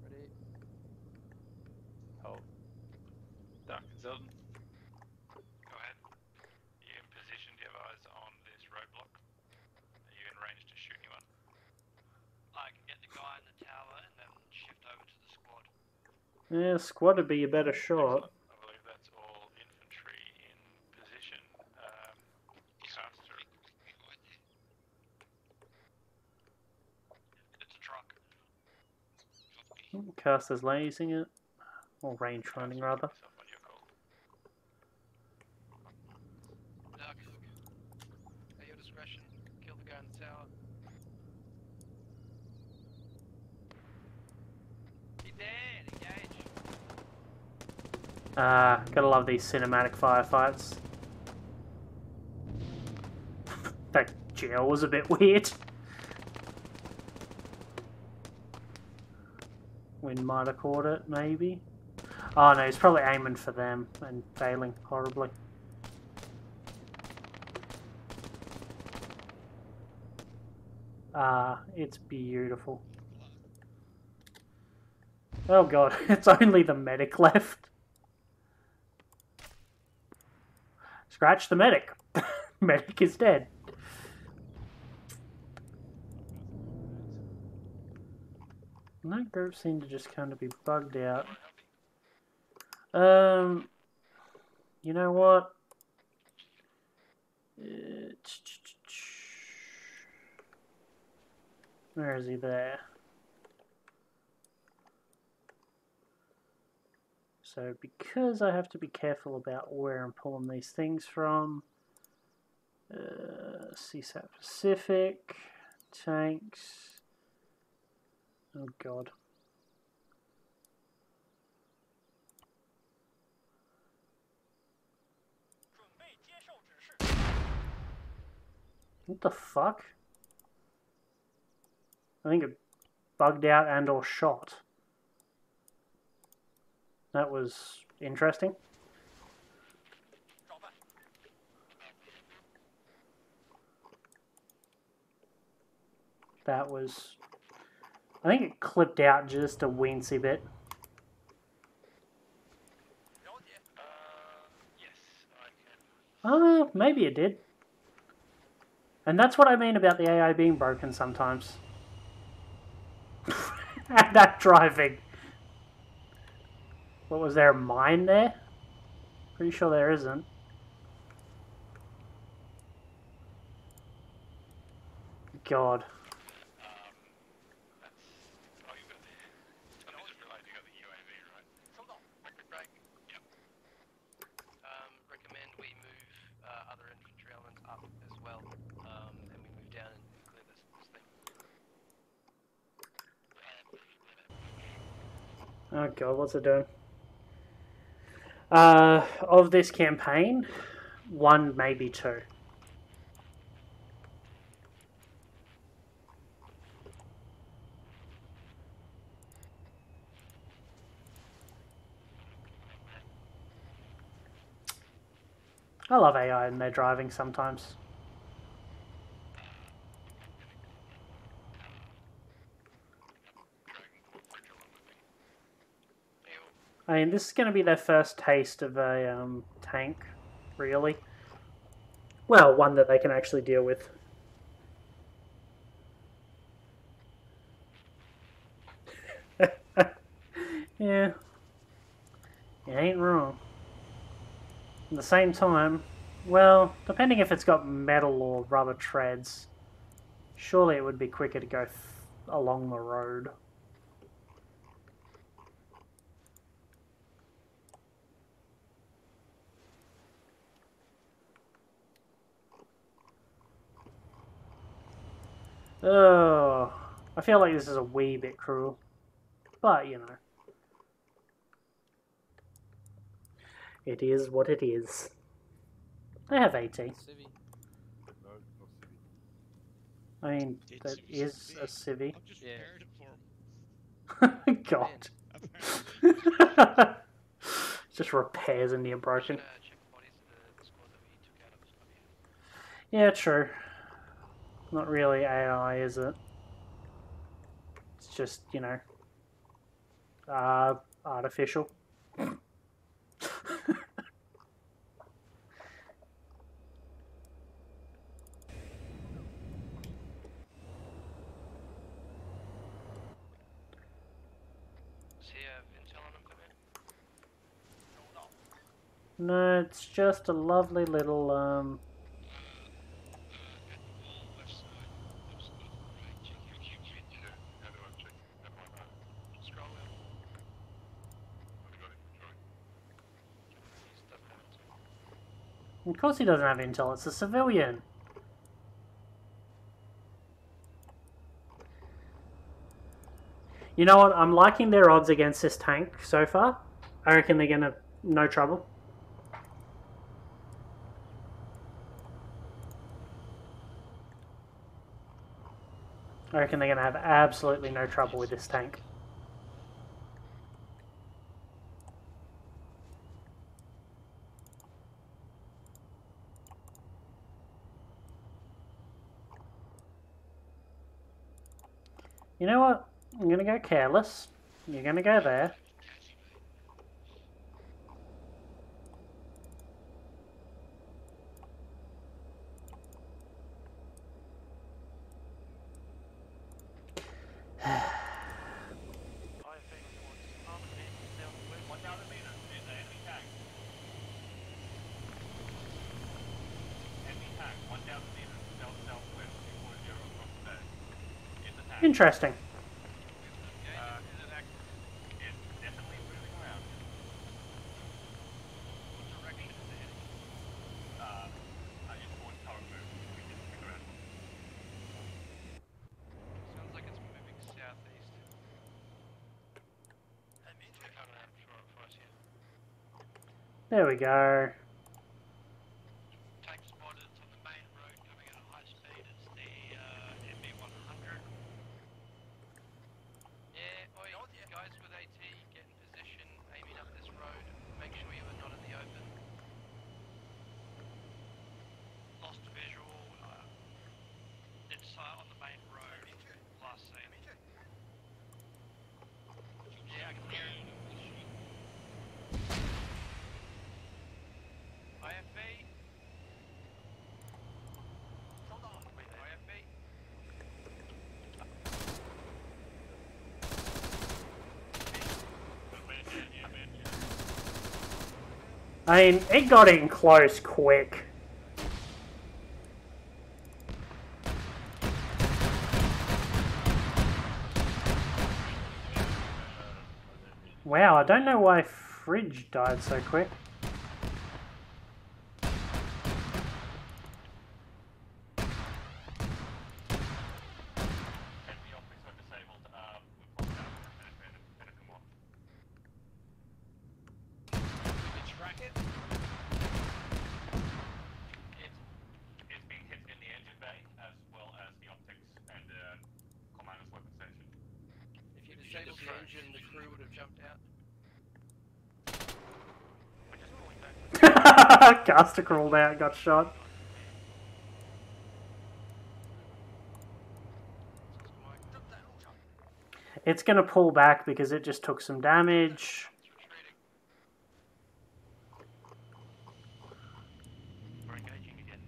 Ready? Hold. Duck, Zeldin. Go ahead. Are you in position? Do you have eyes on this roadblock? Are you in range to shoot anyone? I can get the guy in the tower and then shift over to the squad. Yeah, squad would be a better shot. I believe that's all infantry in position. Caster. It's a truck. Caster's lasing it. Or range finding, rather. On your call. Duck. At your discretion. Kill the guy in the tower. He's dead. Engage. Gotta love these cinematic firefights. That jail was a bit weird. We might have caught it, maybe. Oh no, he's probably aiming for them and failing horribly. Ah, it's beautiful. Oh god, it's only the medic left. Scratch the medic. Medic is dead. And that group seemed to just kind of be bugged out. You know what? Where is he there? So because I have to be careful about where I'm pulling these things from, CSAT Pacific, tanks, oh god. What the fuck? I think it bugged out and or shot. That was interesting. That was... I think it clipped out just a weensy bit. Maybe it did. And that's what I mean about the AI being broken sometimes. And that driving. What, was there a mine there? Pretty sure there isn't. God. Recommend we move other infantry elements up as well, and we move down and clear this thing. Oh god, what's it doing? Of this campaign, 1, maybe 2. I love AI in their driving sometimes. I mean, this is going to be their first taste of a tank, really. Well, one that they can actually deal with. Yeah. You ain't wrong. At the same time, well, depending if it's got metal or rubber treads, surely it would be quicker to go along the road. Oh, I feel like this is a wee bit cruel, but you know. It is what it is. They have AT. No, not civvy. I mean, It's that is a civvy. I've just repaired it for him. God. Apparently. Just repairs in the broken. Check the bodies of the squad that we took out of this stuff here. Yeah, true. Not really AI, is it? It's just, you know, artificial. No, it's just a lovely little, At the wall, left side. Left side, right. Check your QQ. Yeah, how do I check? How do I know? Scroll down. I got it. Sorry. Of course he doesn't have intel, it's a civilian. You know what, I'm liking their odds against this tank so far. I reckon they're gonna, no trouble. I reckon they're gonna have absolutely no trouble with this tank. You know what? I'm gonna go careless. You're gonna go there. IFA reports armored vehicle southwest. 1,000 meters. There's an enemy tank. Enemy tank. 1,000 meters. Southwest. 240 across the bay. It's a tank. Interesting. Is it active? It's definitely moving around. What direction is it heading? It's towards current move. We can figure out. Sounds like it's moving southeast. They're coming out for us here. There we go. Tank spotted. It's on the main road coming at a high speed. It's the MB100. Yeah, oi, guys with AT, get in position, aiming up this road. Make sure you are not in the open. Lost visual. It's on the main road. Last seen. Yeah, I can hear you. IFB. Wait, IFB. I mean, it got in close quick. Wow, I don't know why Fridge died so quick. Enemy optics are disabled. We've lost out. Better come on. Did you track it? It's being hit in the engine bay as well as the optics and the commander's weapon station. If you disabled the engine, the crew would have jumped out. We're just pulling back. Caster crawled out, got shot. It's gonna pull back because it just took some damage. It's retreating. We're engaging again.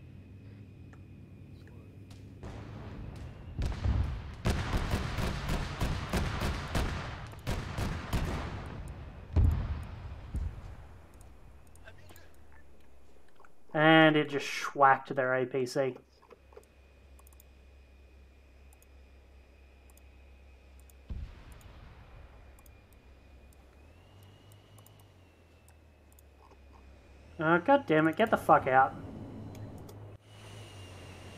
And it just schwacked their APC. Oh, God damn it, get the fuck out. Did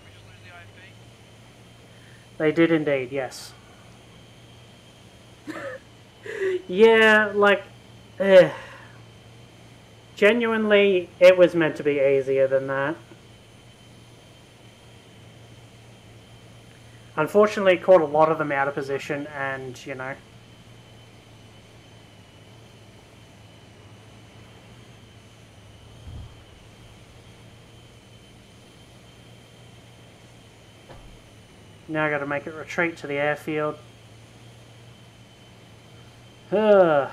we just lose the IFB? They did indeed, yes. Yeah, like... Genuinely, it was meant to be easier than that. Unfortunately, it caught a lot of them out of position and, you know... Now I gotta make it retreat to the airfield. The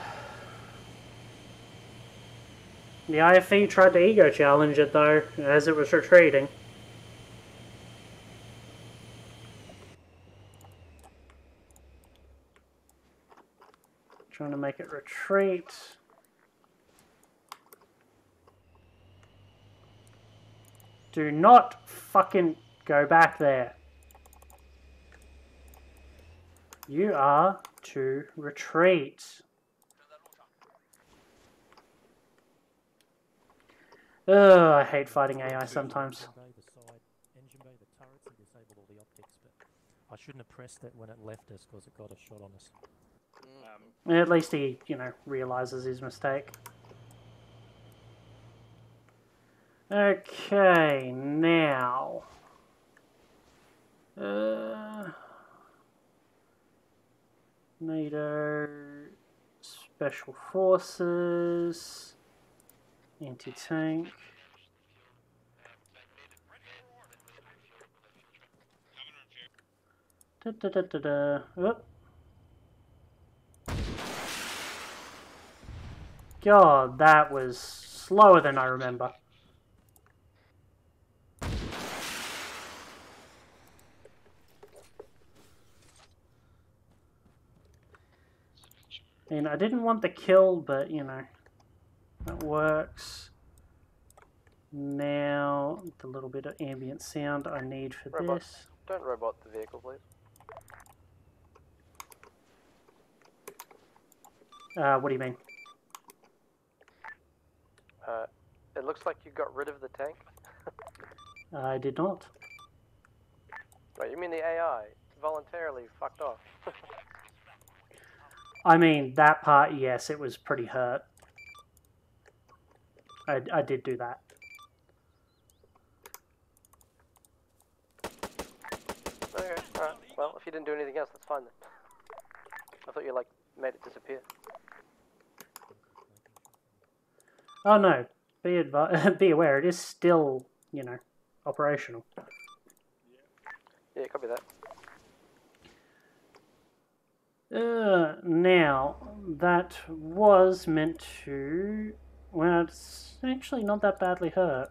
IFE tried to ego challenge it though, as it was retreating. Trying to make it retreat. Do not fucking go back there. You are to retreat. Ugh, I hate fighting AI sometimes. Engine bay, the side engine bay, the turrets, and disabled all the optics, but I shouldn't have pressed it when it left us because it got a shot on us. At least he, you know, realizes his mistake. Okay, now... NATO... Special Forces... Anti-tank... Da, da, da, da, da. Oh. God, that was slower than I remember. And I didn't want the kill, but you know, that works. Now, the little bit of ambient sound I need for Robot. this. Don't robot the vehicle, please. What do you mean? It looks like you got rid of the tank. I did not. Right, you mean the AI voluntarily fucked off? I mean, that part, yes, it was pretty hurt. I did do that. Okay, alright. Well, if you didn't do anything else, that's fine then. I thought you, like, made it disappear. Oh no, be aware, it is still, you know, operational. Yeah, copy that. Now, that was meant to... Well, it's actually not that badly hurt.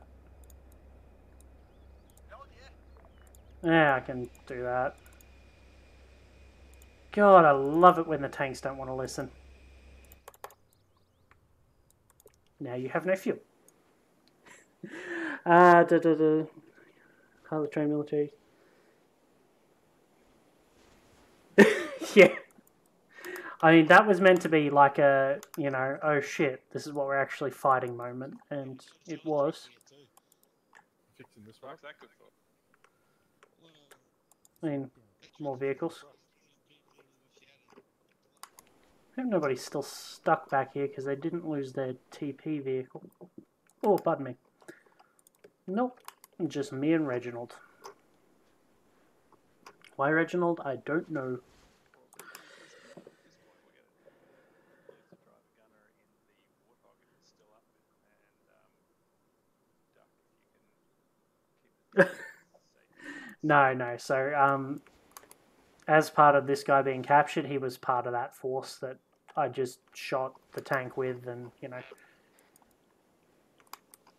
Yeah, I can do that. God, I love it when the tanks don't want to listen. Now you have no fuel. Pilot train military. Yeah. I mean, that was meant to be like a, you know, oh shit, this is what we're actually fighting moment, and it was. Fixing this one. I mean, more vehicles. I hope nobody's still stuck back here because they didn't lose their TP vehicle. Oh, pardon me. Nope, just me and Reginald. Why Reginald? I don't know. No. So, as part of this guy being captured, he was part of that force that I just shot the tank with and, you know,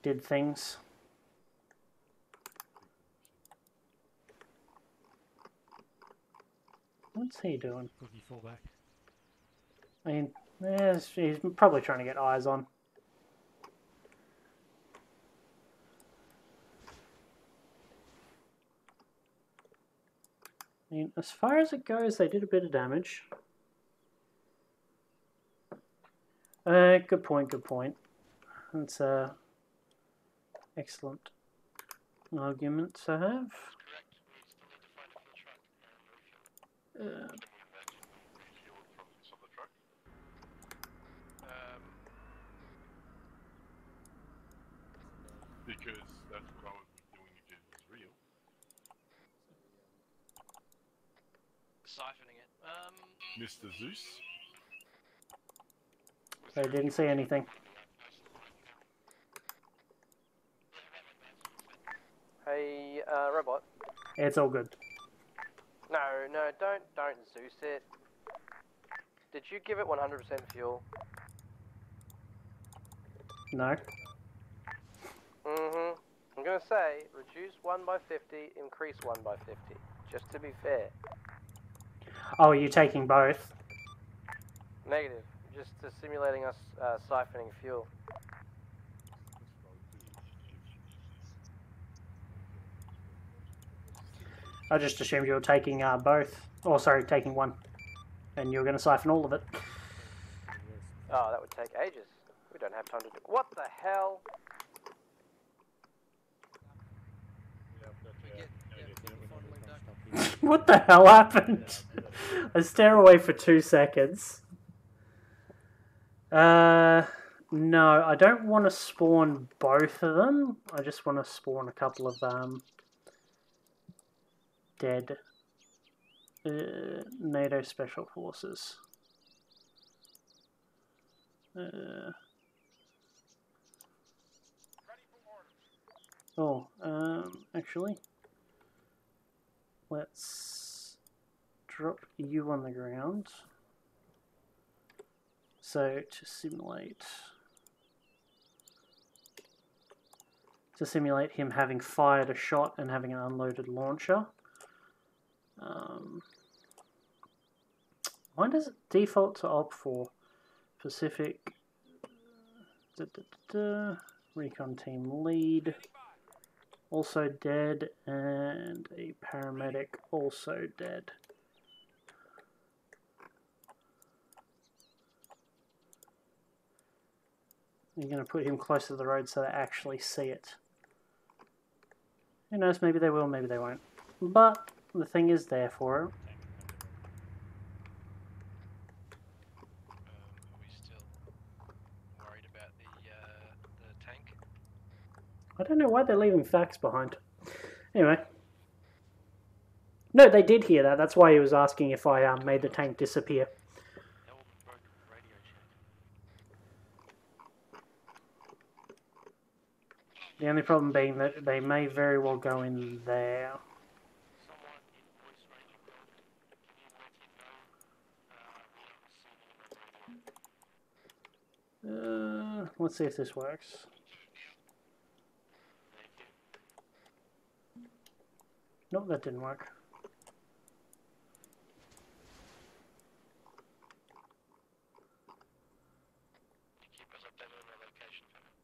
did things. What's he doing? Boogie fall back. I mean, he's probably trying to get eyes on. I mean, as far as it goes, they did a bit of damage. Good point, good point. That's a excellent argument to have. Because that's what I would be doing if it was real. Siphoning it. Mr. Zeus? I didn't see anything. Hey, robot. It's all good. No, don't Zeus it. Did you give it 100% fuel? No. I'm gonna say, reduce 1 by 50, increase 1 by 50. Just to be fair. Oh, are you taking both? Negative. Just simulating us siphoning fuel. I just assumed you were taking both. Oh, sorry, taking one. And you were going to siphon all of it. Oh, that would take ages. We don't have time to do... What the hell? What the hell happened? I stare away for 2 seconds. No, I don't want to spawn both of them. I just want to spawn a couple of dead NATO Special Forces. Actually, let's drop you on the ground. So to simulate him having fired a shot and having an unloaded launcher. Why does it default to op4? Pacific. Recon team lead. Also dead. And a paramedic also dead. You're going to put him close to the road so they actually see it. Who knows, maybe they will, maybe they won't. But the thing is there for it. Are we still worried about the tank? I don't know why they're leaving facts behind. Anyway. No, they did hear that. That's why he was asking if I made the tank disappear. Radio check. The only problem being that they may very well go in there. Someone in voice radio code, can you let him know we are receiving him on radio? Let's see if this works. Nope, that didn't work. Keep us updated on the location for now.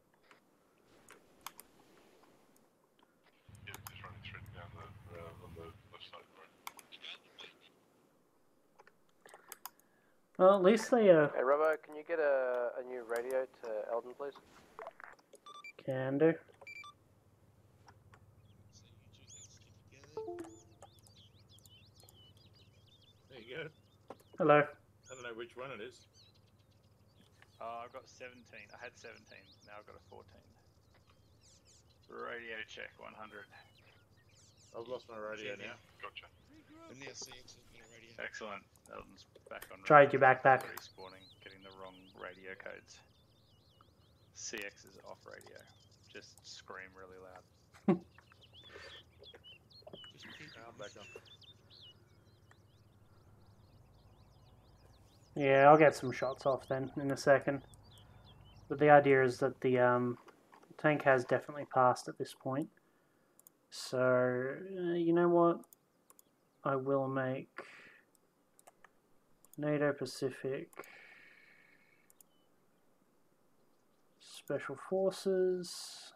Yeah, just running straight down on the left side of the road. Well, at least they Hey Robbo, can you get a new radio to Eldon, please? can do. There you go. Hello. I don't know which one it is. I've got 17. I had 17. Now I've got a 14. Radio check 100. I've lost my radio now. Gotcha. And now CX has been a radio. Excellent. Eldon's back on. Trade your backpack. Respawning, getting the wrong radio codes. CX is off radio. Just scream really loud. Just keep I'm back on. Yeah, I'll get some shots off then in a second. But the idea is that the tank has definitely passed at this point. So, you know what? I will make NATO Pacific Special Forces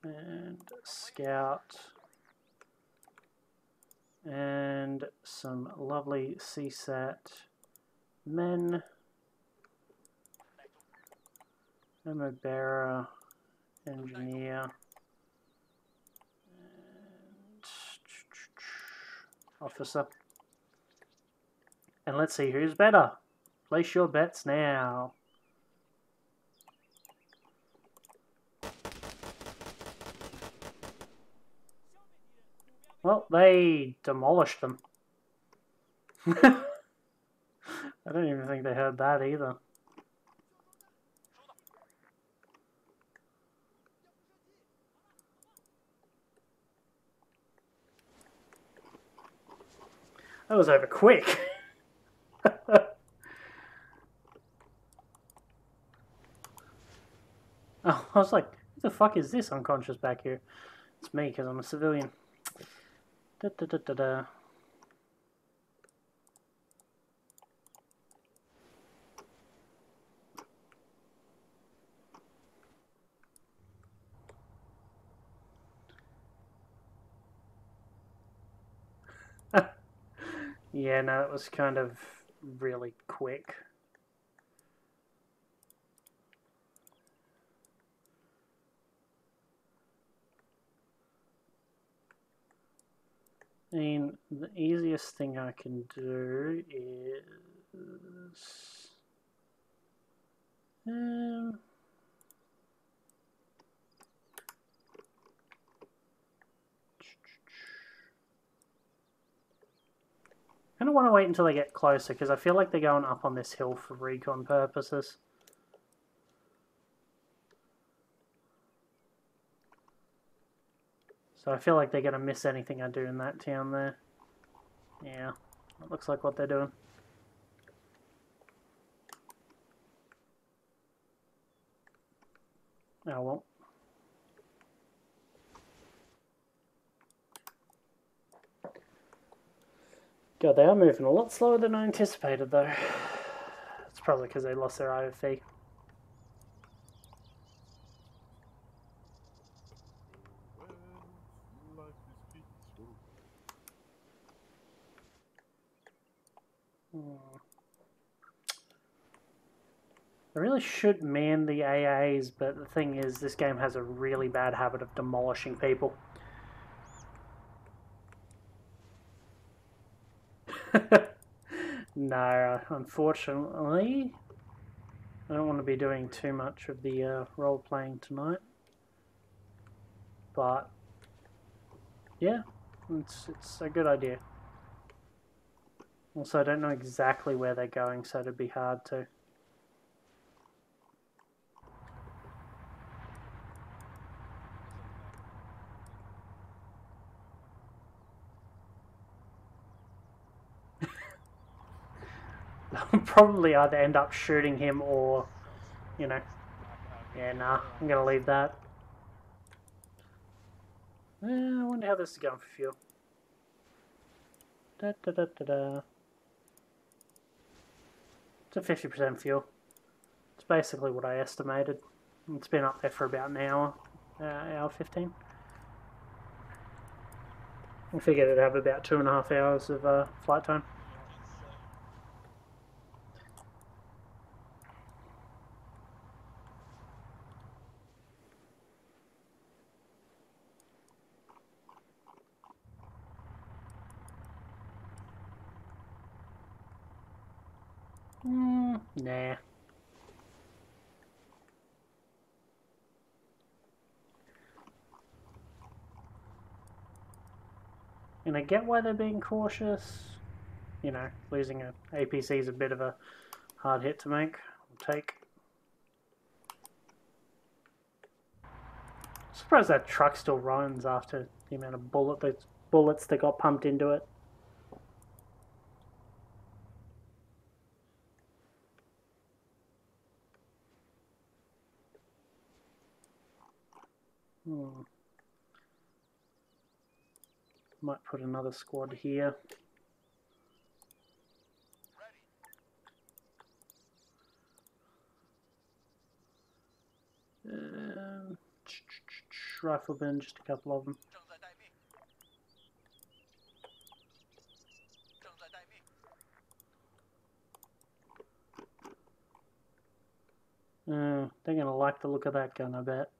and Scout and some lovely CSAT men, ammo bearer, engineer, and officer. And let's see who's better. Place your bets now. Well, they demolished them. I don't even think they heard that either. That was over quick. Oh, I was like, who the fuck is this unconscious back here? It's me, because I'm a civilian. Da, da, da, da, da. Yeah, no, it was kind of really quick. I mean, the easiest thing I can do is... I kind of want to wait until they get closer, because I feel like they're going up on this hill for recon purposes. So I feel like they're going to miss anything I do in that town there. Yeah, that looks like what they're doing. Oh well. God, they are moving a lot slower than I anticipated, though. It's probably because they lost their IOV. Life is peaceful. I really should man the AAs, but the thing is, this game has a really bad habit of demolishing people. No, unfortunately, I don't want to be doing too much of the role-playing tonight. But, yeah, it's a good idea. Also, I don't know exactly where they're going, so it'd be hard to... I'll probably either end up shooting him or, you know... Yeah, nah, I'm gonna leave that. I wonder how this is going for fuel. Da, da, da, da, da. It's a 50% fuel. It's basically what I estimated. It's been up there for about an hour, hour 15. I figured it'd have about 2.5 hours of flight time. Nah. And I get why they're being cautious. You know, losing an APC is a bit of a hard hit to make. I'll take. I'm surprised that truck still runs after the amount of bullets that got pumped into it. Might put another squad here. Riflemen, just a couple of them. They're gonna like the look of that gun, I bet.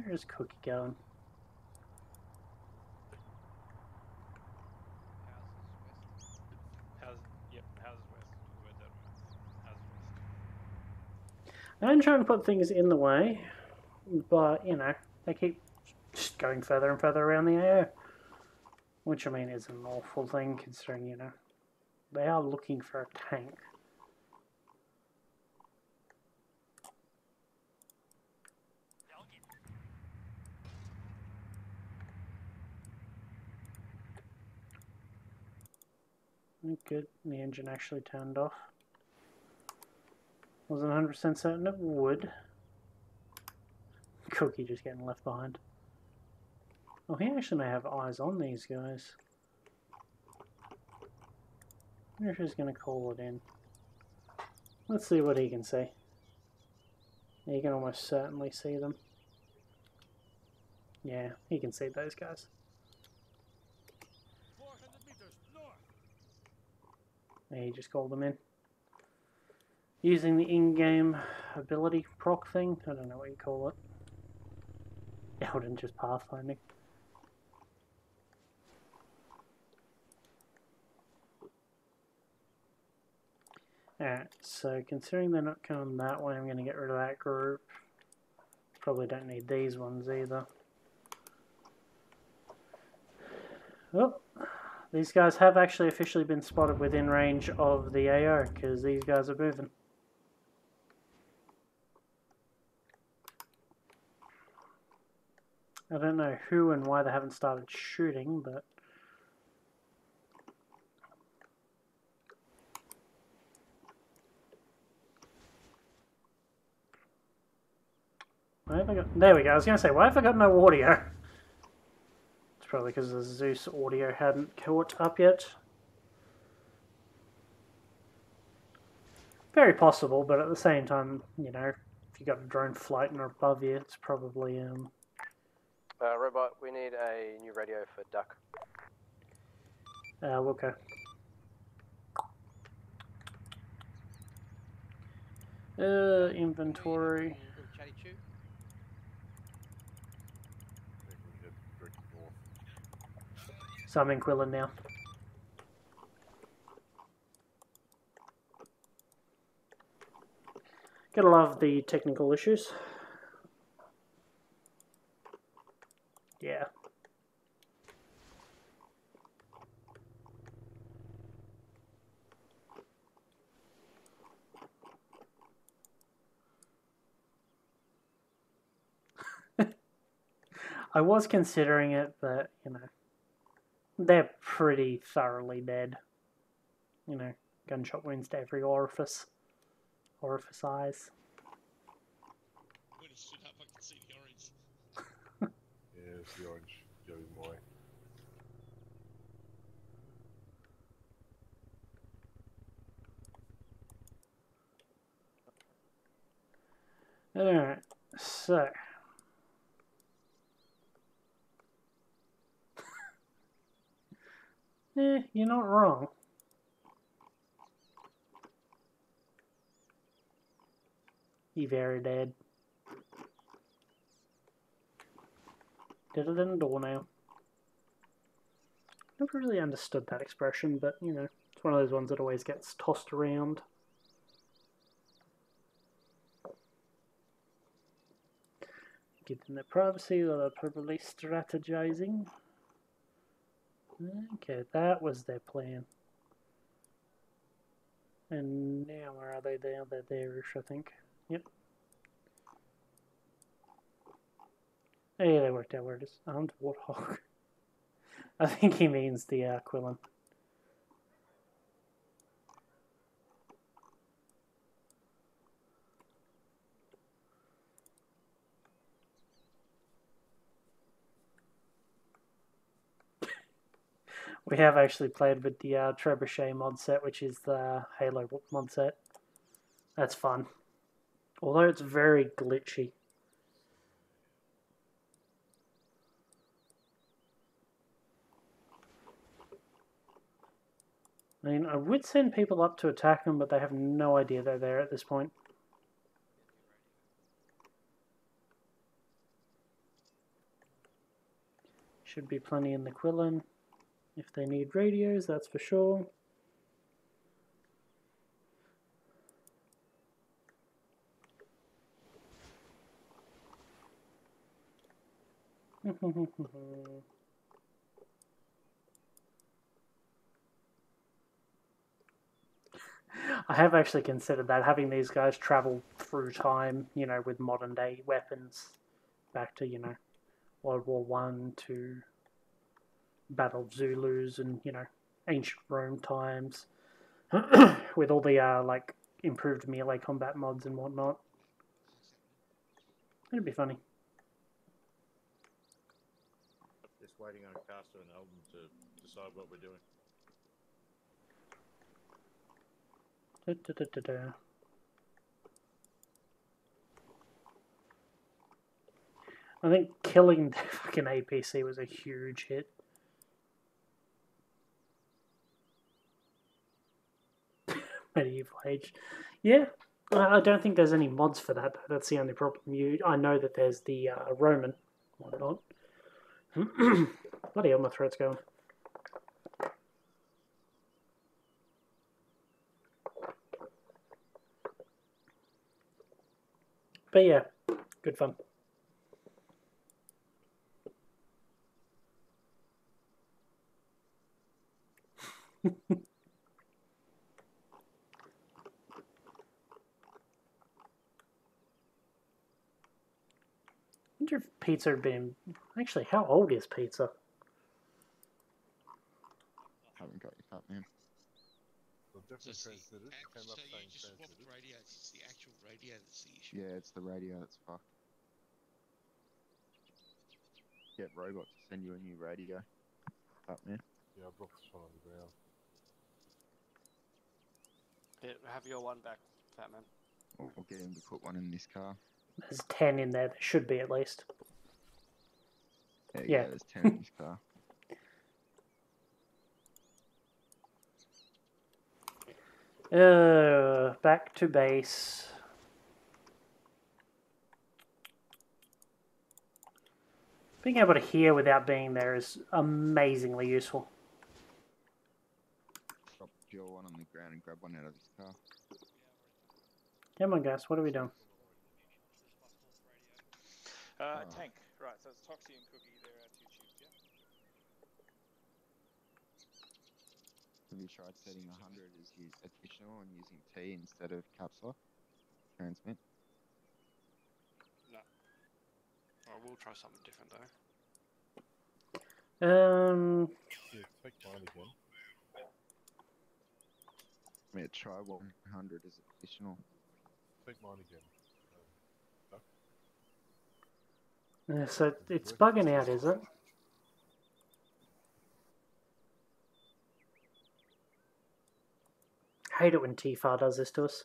Where's Cookie going? Houses west. We're dead right. Houses west. I'm trying to put things in the way, but, you know, they keep just going further and further around the AO. Which, I mean, is an awful thing, considering, you know, they are looking for a tank. Good, the engine actually turned off. Wasn't 100% certain it would. Cookie just getting left behind. Oh, he actually may have eyes on these guys. I wonder if he's going to call it in. Let's see what he can see. He can almost certainly see them. Yeah, he can see those guys. 400 meters north. He just called them in. Using the in-game ability proc thing. I don't know what you call it. Elden just pathfinding. Alright, so considering they're not coming that way, I'm going to get rid of that group. Probably don't need these ones either. Oh, these guys have actually officially been spotted within range of the AO because these guys are moving. I don't know who and why they haven't started shooting, but why have I got... There we go. I was going to say, why have I got no audio? It's probably because the Zeus audio hadn't caught up yet. Very possible, but at the same time, you know, if you got a drone flighting above you, it's probably Robot, we need a new radio for Duck. we'll go. Inventory. Little chatty chew. I think we head directly north. So I'm in Quillen now. Gotta love the technical issues. Yeah. I was considering it, but, you know, they're pretty thoroughly dead. You know, gunshot wounds to every orifice. Orifice eyes. When it stood up, I could see the orange. Yeah, it's the orange going my way. Alright, so. You're not wrong. You very dead. Did it in the door now. Never really understood that expression, but you know, it's one of those ones that always gets tossed around. Give them their privacy while they're probably strategizing. Okay, that was their plan. And now where are they? They're there-ish, I think. Yep. Oh yeah, they worked out where it is. Armed Warthog. I think he means the Quillen. We have actually played with the Trebuchet mod set, which is the Halo mod set. That's fun. Although it's very glitchy. I mean, I would send people up to attack them, but they have no idea they're there at this point. Should be plenty in the Quillen. If they need radios, that's for sure. I have actually considered that, having these guys travel through time, you know, with modern day weapons back to, you know, World War One to Battle of Zulus and, you know, ancient Rome times with all the like improved melee combat mods and whatnot. It'd be funny. Just waiting on Caster and Alden to decide what we're doing. I think killing the fucking APC was a huge hit. Medieval Age. Yeah, I don't think there's any mods for that. That's the only problem. I know that there's the Roman. Whatnot. Bloody hell, my throat's going. But yeah, good fun. wonder if Pizza had been... Actually, how old is Pizza? Haven't got your cut, man. Well, So definitely it's the transmitted. It came so up you saying just swapped transmitted. radios. It's the actual radio that's the issue. Yeah, it's the radio that's fucked. Get robot to send you a new radio. Up, man. Yeah, I dropped this one on the ground. Yeah, have your one back, Fat Man. Or get him to put one in this car. There's 10 in there. There should be at least. There you Yeah. go, there's 10 in this car. Back to base. Being able to hear without being there is amazingly useful. Drop your one on the ground and grab one out of this car. Come on, guys. What are we doing? Tank. Right, so it's Toxie and Cookie. They're our two chiefs, yeah? Have you tried setting 100 as additional and using T instead of caps lock? Transmit. No. I will try something different though. Yeah, take mine again. Yeah, try 100 as additional. Take mine again. So it's bugging out, is it? I hate it when TFAR does this to us.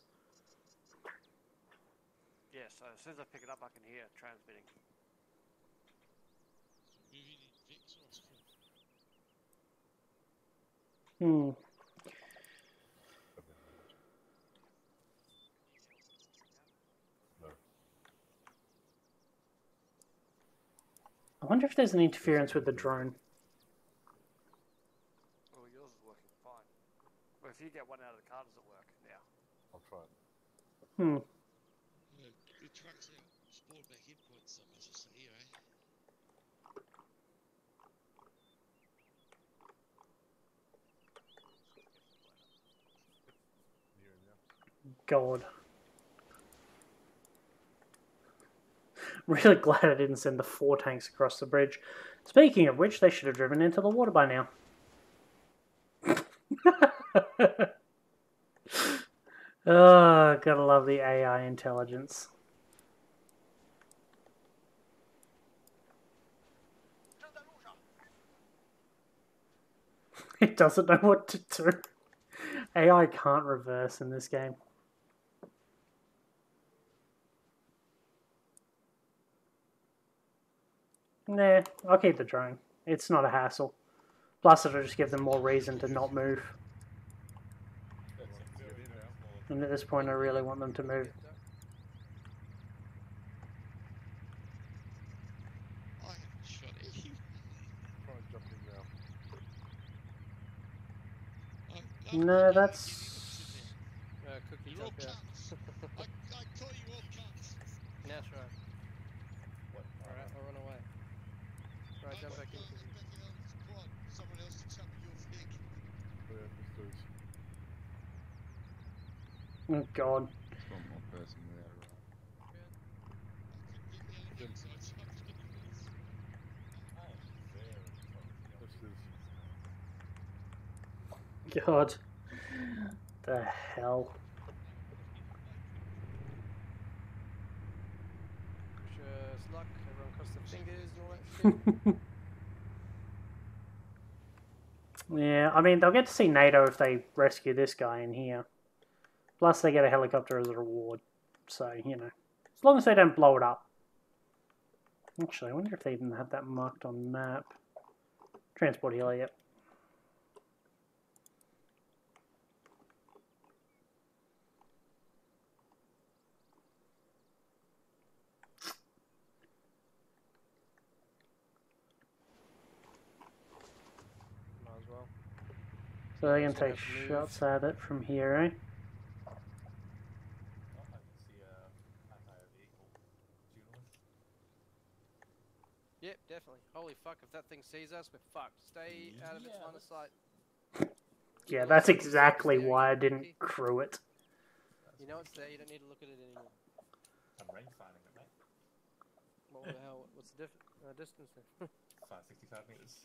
Yeah, so as soon as I pick it up, I can hear it transmitting. Moving in Vix or still? Hmm. No. I wonder if there's an interference with the drone. Oh, yours is working fine. Well, if you get one out of the car, does it work now? I'll try it. Hmm. The truck's out. Spawn back in points so much as here, eh? Here and now. God. Really glad I didn't send the 4 tanks across the bridge. Speaking of which, they should have driven into the water by now. Oh, gotta love the AI intelligence. It doesn't know what to do. AI can't reverse in this game. Nah, I'll keep the drone. It's not a hassle. Plus, it'll just give them more reason to not move. And at this point, I really want them to move. I haven't shot anyone. Try and jump in now. No, that's... Cookie You're all jump out. cunts. I call you all cunts. Now try. Alright, I'll run away. Right, jump back in. Back in on this quad. Someone else to jump in your thing. Yeah, this dude's. Oh, God. There's one more person without a ride. I couldn't get the other thing, so I jumped in yours. This is. God. The hell. Wish us luck, everyone cross their fingers and all that shit. Yeah, I mean, they'll get to see NATO if they rescue this guy in here. Plus, they get a helicopter as a reward. So, you know. As long as they don't blow it up. Actually, I wonder if they even have that marked on map. Transport heli, yep. Might as well. So they can Just gonna take have to move. shots at it from here, eh? Yep, definitely. Holy fuck, if that thing sees us, we're fucked. Stay out of its line of sight. Yeah, that's exactly why I didn't crew it. You know it's there, you don't need to look at it anymore. I'm range finding it, mate. What the hell? What's the distance then? 565 meters.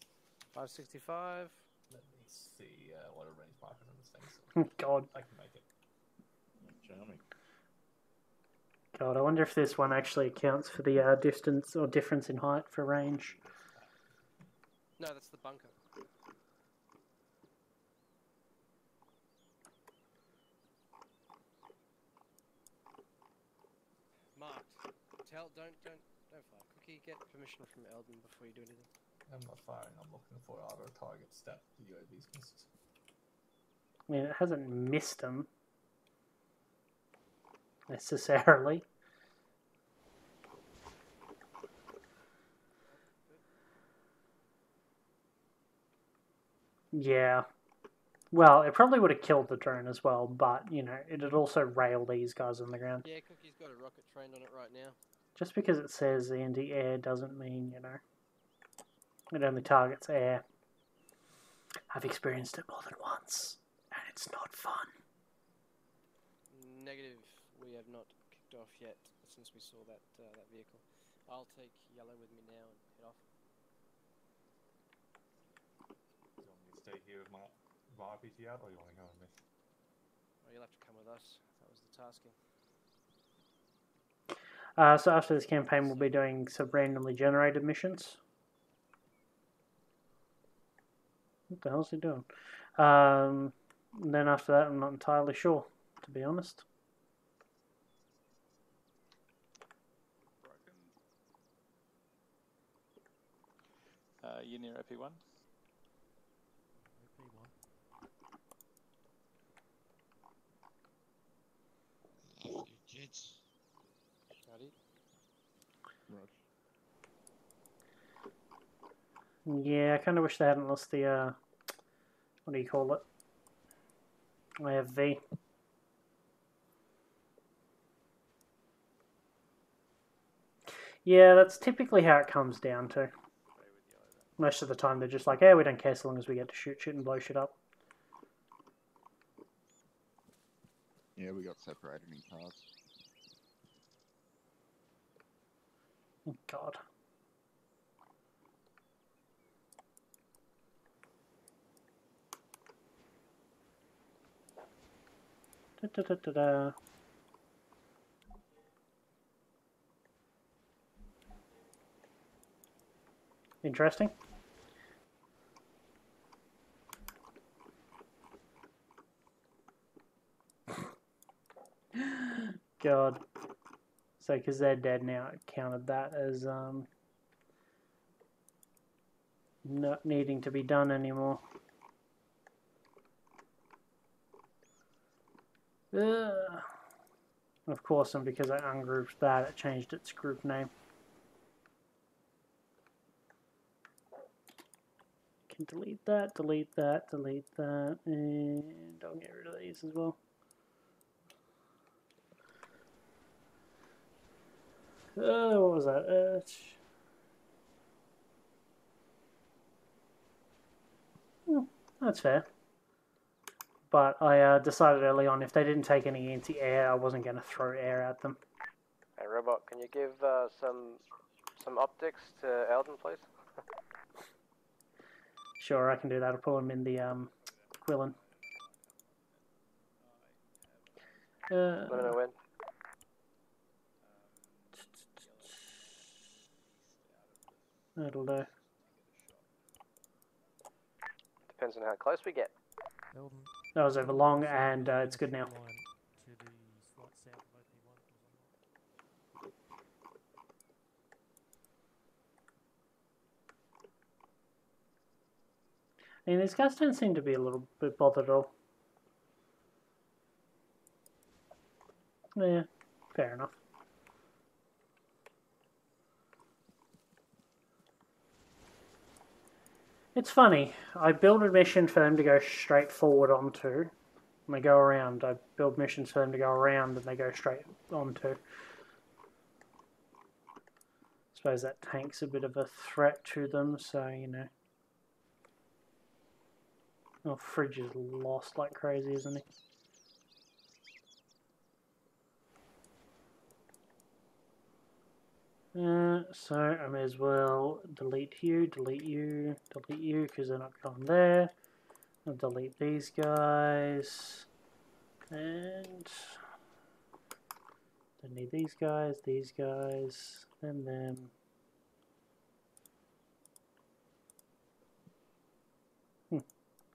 565. Let me see what a range marker on this thing. God. I can make it. Charming. God, I wonder if this one actually accounts for the distance or difference in height for range. No, that's the bunker. Marked. Don't fire. Cookie, get permission from Eldon before you do anything. I'm not firing, I'm looking for other targets that the UAV's missed. I mean, it hasn't missed them necessarily. Yeah. Well, it probably would have killed the drone as well, but, you know, it'd also rail these guys on the ground. Yeah, Cookie's got a rocket trained on it right now. Just because it says anti-air doesn't mean, you know, it only targets air. I've experienced it more than once, and it's not fun. Negative. We have not kicked off yet since we saw that that vehicle. I'll take yellow with me now and head off. Do you want me to stay here with my RPG out, or you want to go with me? Oh, you'll have to come with us. That was the tasking. So after this campaign, we'll be doing some randomly generated missions. What the hell's he doing? And then after that, I'm not entirely sure, to be honest. You near OP1? Lovely, gents. Howdy. Yeah, I kind of wish they hadn't lost the, what do you call it? IFV. Yeah, that's typically how it comes down to. Most of the time they're just like, hey, we don't care so long as we get to shoot shit and blow shit up. Yeah, we got separated in cars. Oh, God. Da-da-da-da-da. Interesting. God. So, because they're dead now, it counted that as not needing to be done anymore. Ugh. Of course, and because I ungrouped that, it changed its group name. Can delete that, delete that, delete that, and don't get rid of these as well. What was that? That's fair. But I decided early on, if they didn't take any anti-air, I wasn't going to throw air at them. Hey, Robot, can you give some optics to Eldon, please? Sure, I can do that. I'll pull them in the Quillen. Let me know when. That'll do. Depends on how close we get. That was over long, and it's good now. I mean, these guys don't seem to be a little bit bothered at all. Yeah, fair enough. It's funny. I build a mission for them to go straight forward onto, and they go around. I build missions for them to go around, and they go straight onto. I suppose that tank's a bit of a threat to them, so, you know. Oh, Fridge is lost like crazy, isn't he? So I may as well delete you, because they're not going there. I'll delete these guys. And don't need these guys, then them.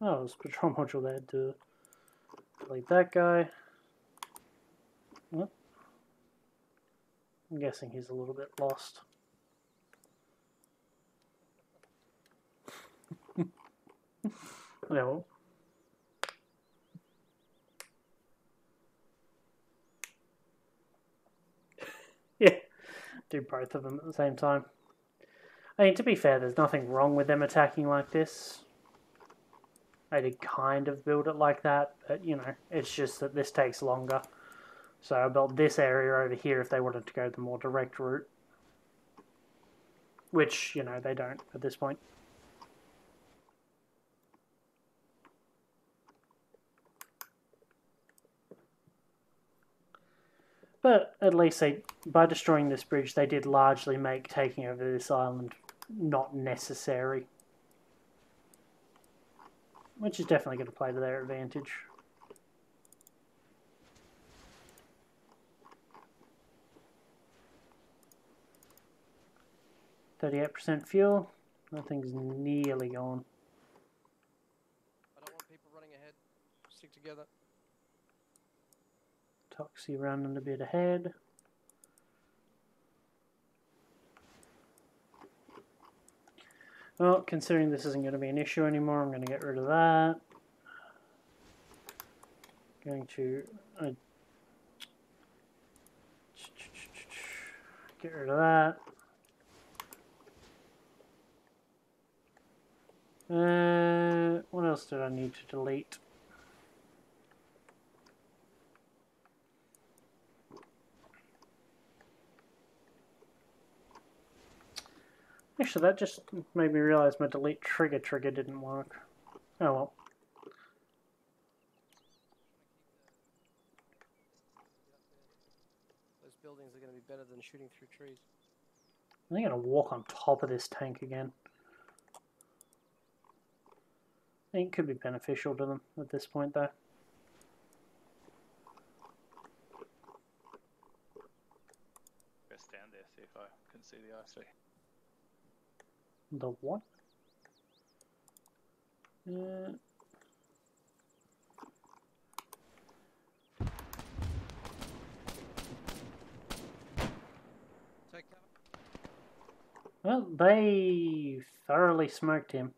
Oh, there's a patrol module there to delete that guy. What? I'm guessing he's a little bit lost. No. Yeah, do both of them at the same time. I mean, to be fair, there's nothing wrong with them attacking like this. I did kind of build it like that, but, you know, it's just that this takes longer. So I built this area over here if they wanted to go the more direct route. Which, you know, they don't at this point. But at least by destroying this bridge, they did largely make taking over this island not necessary. Which is definitely going to play to their advantage. %, fuel. Nothing's nearly gone. I don't want people running ahead. Stick together. Toxie running a bit ahead. Well, considering this isn't going to be an issue anymore, I'm going to get rid of that. Going to get rid of that. What else did I need to delete? Actually, that just made me realize my delete trigger didn't work. Oh well. Those buildings are going to be better than shooting through trees. I'm going to walk on top of this tank again. I think it could be beneficial to them at this point, though. Go stand there, see if I can see the IC. The what? Take cover. Well, they thoroughly smoked him.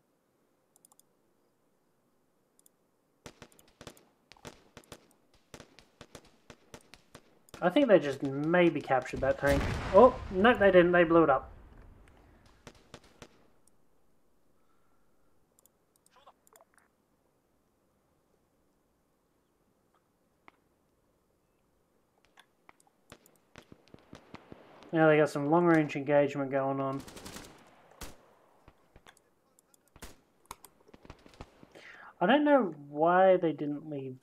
I think they just maybe captured that tank. Oh, no, they didn't. They blew it up. Now they got some long-range engagement going on. I don't know why they didn't leave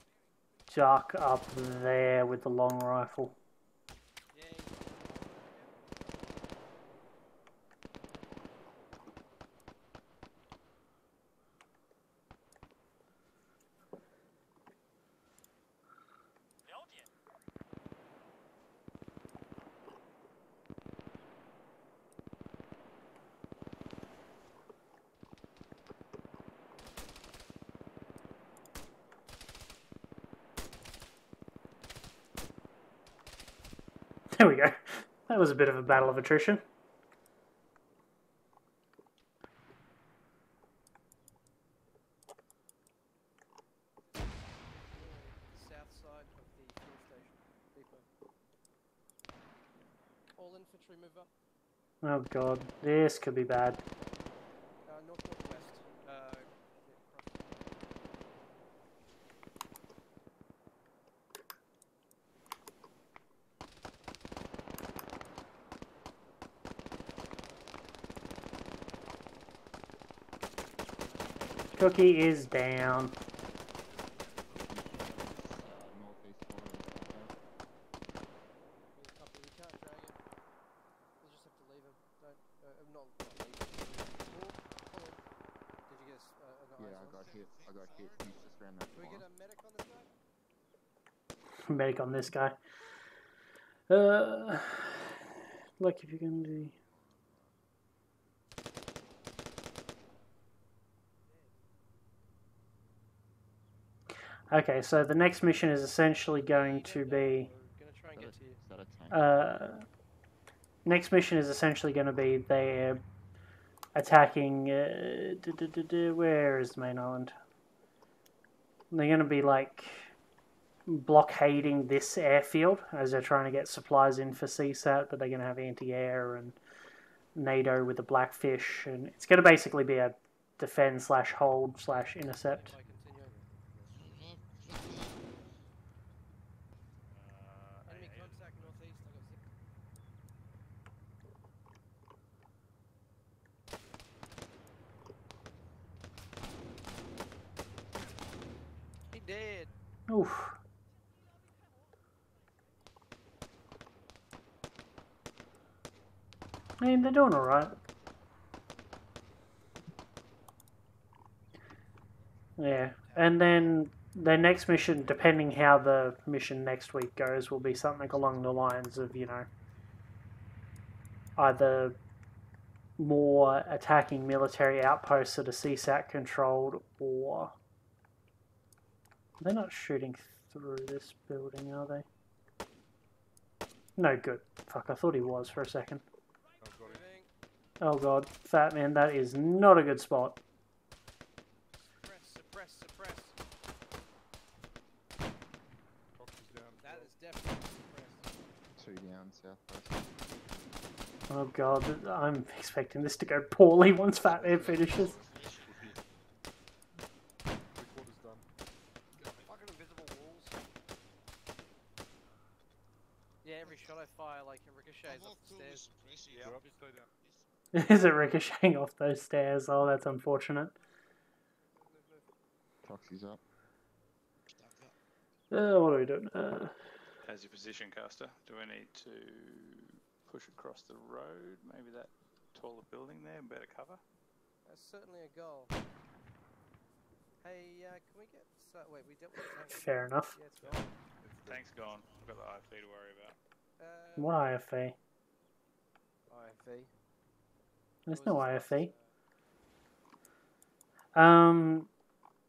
Duck up there with the long rifle. There we go. That was a bit of a battle of attrition. South side of the fuel station depot. All infantry move up. Oh god, this could be bad. Northwest. Cookie is down. hit. I got hit. He's just around that Can we corner. get a medic on this guy? Medic on this guy. Like if you can do. Okay, so the next mission is essentially going to be. Next mission is essentially going to be they're attacking. Where is the main island? They're going to be like blockading this airfield as they're trying to get supplies in for CSAT, but they're going to have anti-air and NATO with the Blackfish, and it's going to basically be a defend/hold/intercept. Enemy contact northeast. I got zip. He dead. Oof. I mean, they're doing alright. Yeah, and then the next mission, depending how the mission next week goes, will be something along the lines of, you know, either more attacking military outposts that are CSAT controlled, or they're not shooting through this building, are they? No, good. Fuck, I thought he was for a second. Oh god, Fat Man, that is not a good spot. Suppress. That is definitely suppressed. 2 down, southwest. Oh god, I'm expecting this to go poorly once Fat Man finishes. Fucking invisible walls. Yeah, every shot I fire like it ricochets off the stairs. Is it ricocheting off those stairs? Oh, that's unfortunate. Proxy's up. What are we doing? How's your position, Caster? Do we need to push across the road? Maybe that taller building there, better cover? That's certainly a goal. Hey, can we get... wait, we dealt with the tank. Fair enough. Yeah, it's gone. Tank's gone. We've got the IFV to worry about. What IFV? IFV. There's no IFV.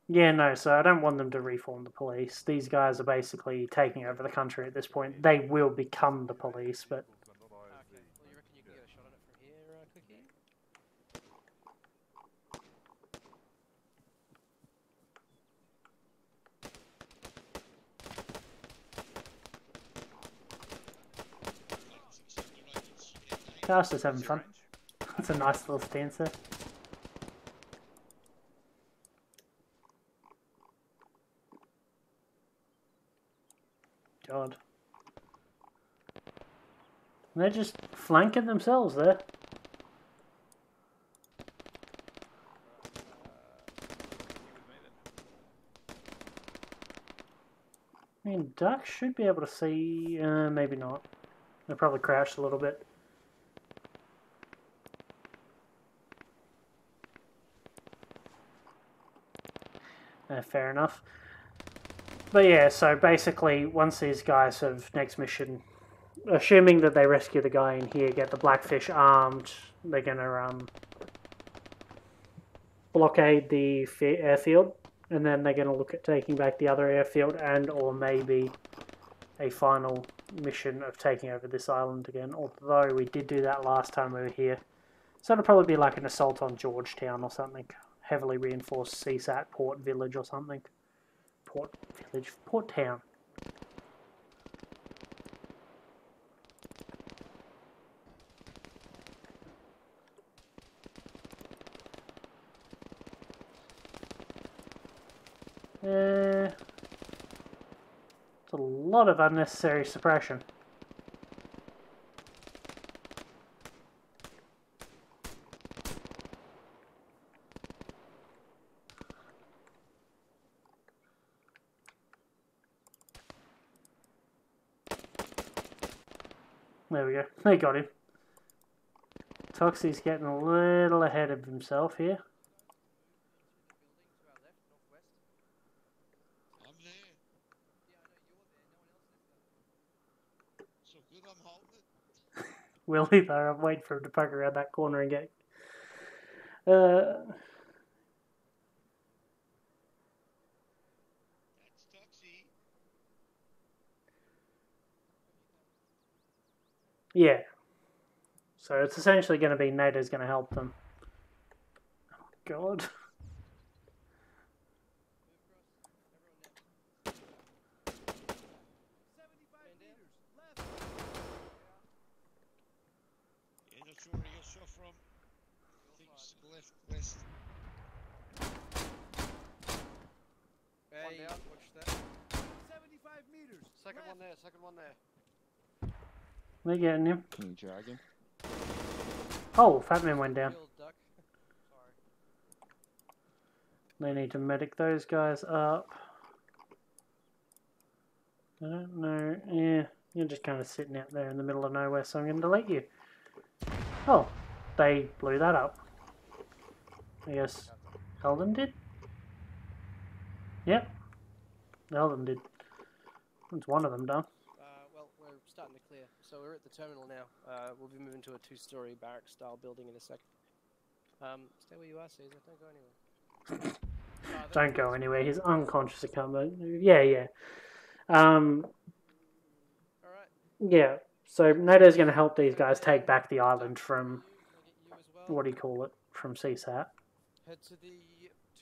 Yeah, no, so I don't want them to reform the police. These guys are basically taking over the country at this point. They will become the police, but... Okay, well, you reckon you can get a shot on it from here, Cookie? Caster's having fun. That's a nice little stance there. God. They're just flanking themselves there. I mean, Duck should be able to see, maybe not. They probably crashed a little bit. Fair enough. But yeah, so basically, once these guys have next mission, assuming that they rescue the guy in here, get the Blackfish armed, they're gonna blockade the airfield, and then they're gonna look at taking back the other airfield, and or maybe a final mission of taking over this island again. Although we did do that last time we were here, so it'll probably be like an assault on Georgetown or something. Heavily reinforced CSAT port village or something. Port village, port town. It's a lot of unnecessary suppression. There we go. They got him. Toxie's getting a little ahead of himself here. Will he though? I'm waiting for him to poke around that corner and get... Yeah. So it's essentially going to be NATO's going to help them. Oh, God. Yeah, not sure where he got shot from. I think it's to the left, west. One down, watch that. 75 meters. Second one there, second one there. They're getting him. Can you drag him? Oh, Fatman went down. Duck. They need to medic those guys up. I don't know. Yeah, you're just kind of sitting out there in the middle of nowhere, so I'm going to delete you. Oh, they blew that up. I guess Eldon did? Yep. Eldon did. That's one of them done. Well, we're starting to clear. So we're at the terminal now. We'll be moving to a two-story barrack-style building in a sec. Stay where you are, Caesar. Don't go anywhere. Don't go anywhere. He's unconscious. I can't move. Yeah. Alright. Yeah. So NATO's going to help these guys take back the island from, what do you call it, from CSAT. Head to the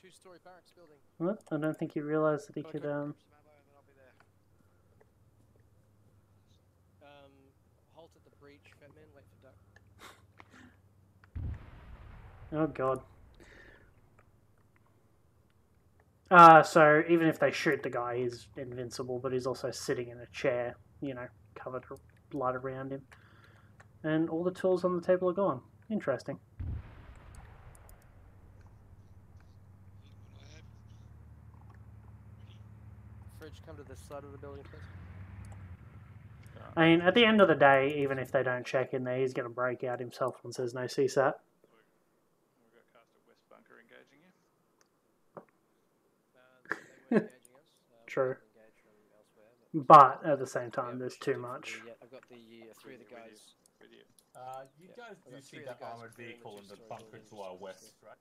two-story barracks building. What? I don't think he realised that he could, Halt at the breach, Fatman. Wait for Duck. Oh, God. So even if they shoot the guy, he's invincible, but he's also sitting in a chair, you know, covered with blood around him. And all the tools on the table are gone. Interesting. Fridge, come to this side of the building, please. I mean, at the end of the day, even if they don't check in there, he's going to break out himself once there's no CSAT. We've got Caster West Bunker engaging you. They were engaging us. True. Engaged from elsewhere, But at the same time, there's too much. Yeah, I've got the three of the guys. You guys do see that armored vehicle in the bunker to our west, right?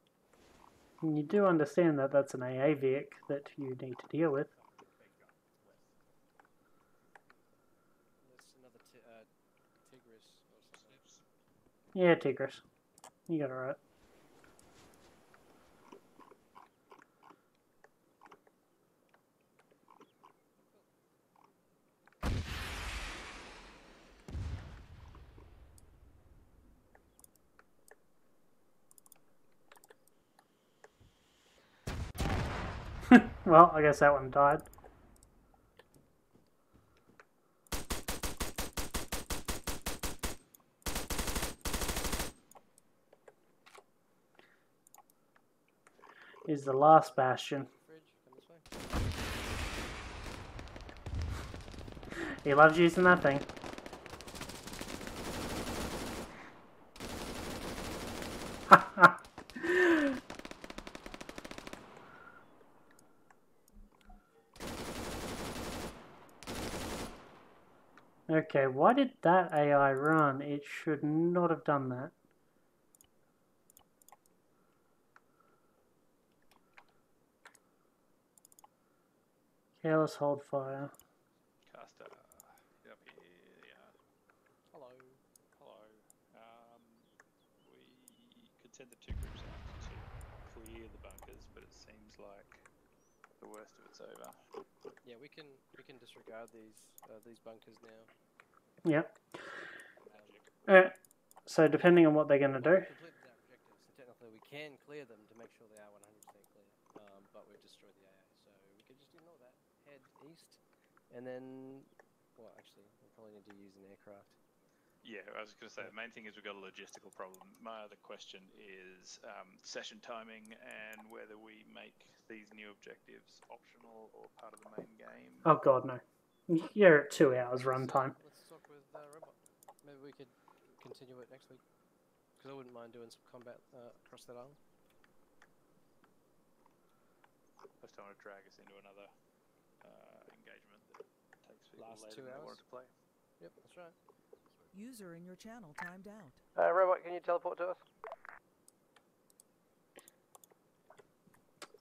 You do understand that that's an AA vehicle that you need to deal with. There's another Tigris or something. Yeah, Tigris. You got it right. Well, I guess that one died. Is the last bastion. He loves using that thing. Okay, why did that AI run? It should not have done that. Careless hold fire. Caster, get up here. Yeah. Hello. We could send the two groups out to clear the bunkers, but it seems like the worst of it's over. Yeah, we can disregard these bunkers now. Yep. Alright, so depending on what they're going to do. Completed our objectives, so technically we can clear them to make sure they are 100% clear. But we've destroyed the AA, so we can just ignore that. Head east, and then, well, actually, we'll probably need to use an aircraft. Yeah, I was going to say, the main thing is we've got a logistical problem. My other question is session timing and whether we make these new objectives optional or part of the main game. Oh god, no. You're at 2 hours runtime. Let's talk with Robot. Maybe we could continue it next week. Because I wouldn't mind doing some combat across that island. I just don't want to drag us into another engagement that takes people Last later 2 than they hours? wanted to play. Yep, that's right. User in your channel timed out. Robot, can you teleport to us?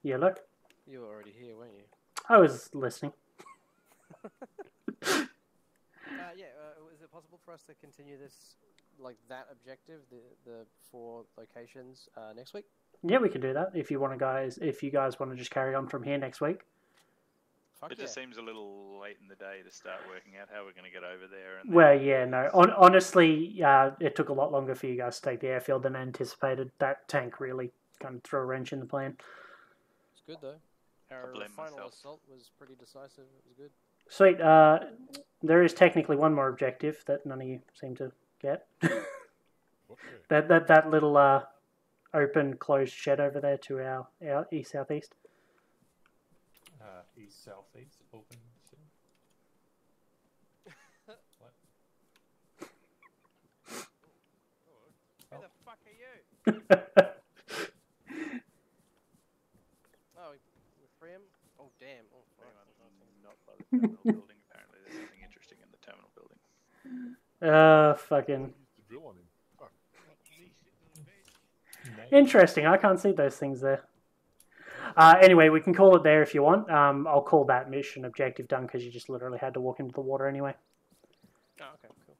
Yellow. You were already here, weren't you? I was listening. Is it possible for us to continue this, like that objective, the 4 locations, next week? Yeah, we can do that if you want to, guys. If you guys want to just carry on from here next week. It just seems a little late in the day to start working out how we're going to get over there. And Well, yeah, no. Honestly, it took a lot longer for you guys to take the airfield than anticipated. That tank really kind of threw a wrench in the plan. It's good though. Our final assault was pretty decisive. It was good. Sweet. There is technically one more objective that none of you seem to get. that little open closed shed over there to our east southeast. East southeast open. What? Who the fuck are you? Oh, we free him? Oh damn! Oh fuck. Not by the terminal building. Apparently, there's something interesting in the terminal building. Fucking. Drill on him. Fuck. Interesting. I can't see those things there. Anyway, we can call it there if you want. I'll call that mission objective done because you just literally had to walk into the water anyway. Oh, okay, cool.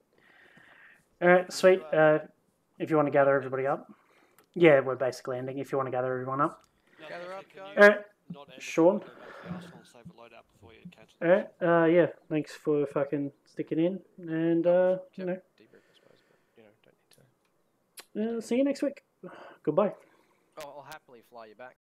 Alright, sweet. If you want to gather everybody up. Yeah, we're basically ending. If you want to gather everyone up. Gather up, guys. Alright, Sean. Alright, yeah, thanks for fucking sticking in. And, you know. See you next week. Goodbye. Oh, I'll happily fly you back.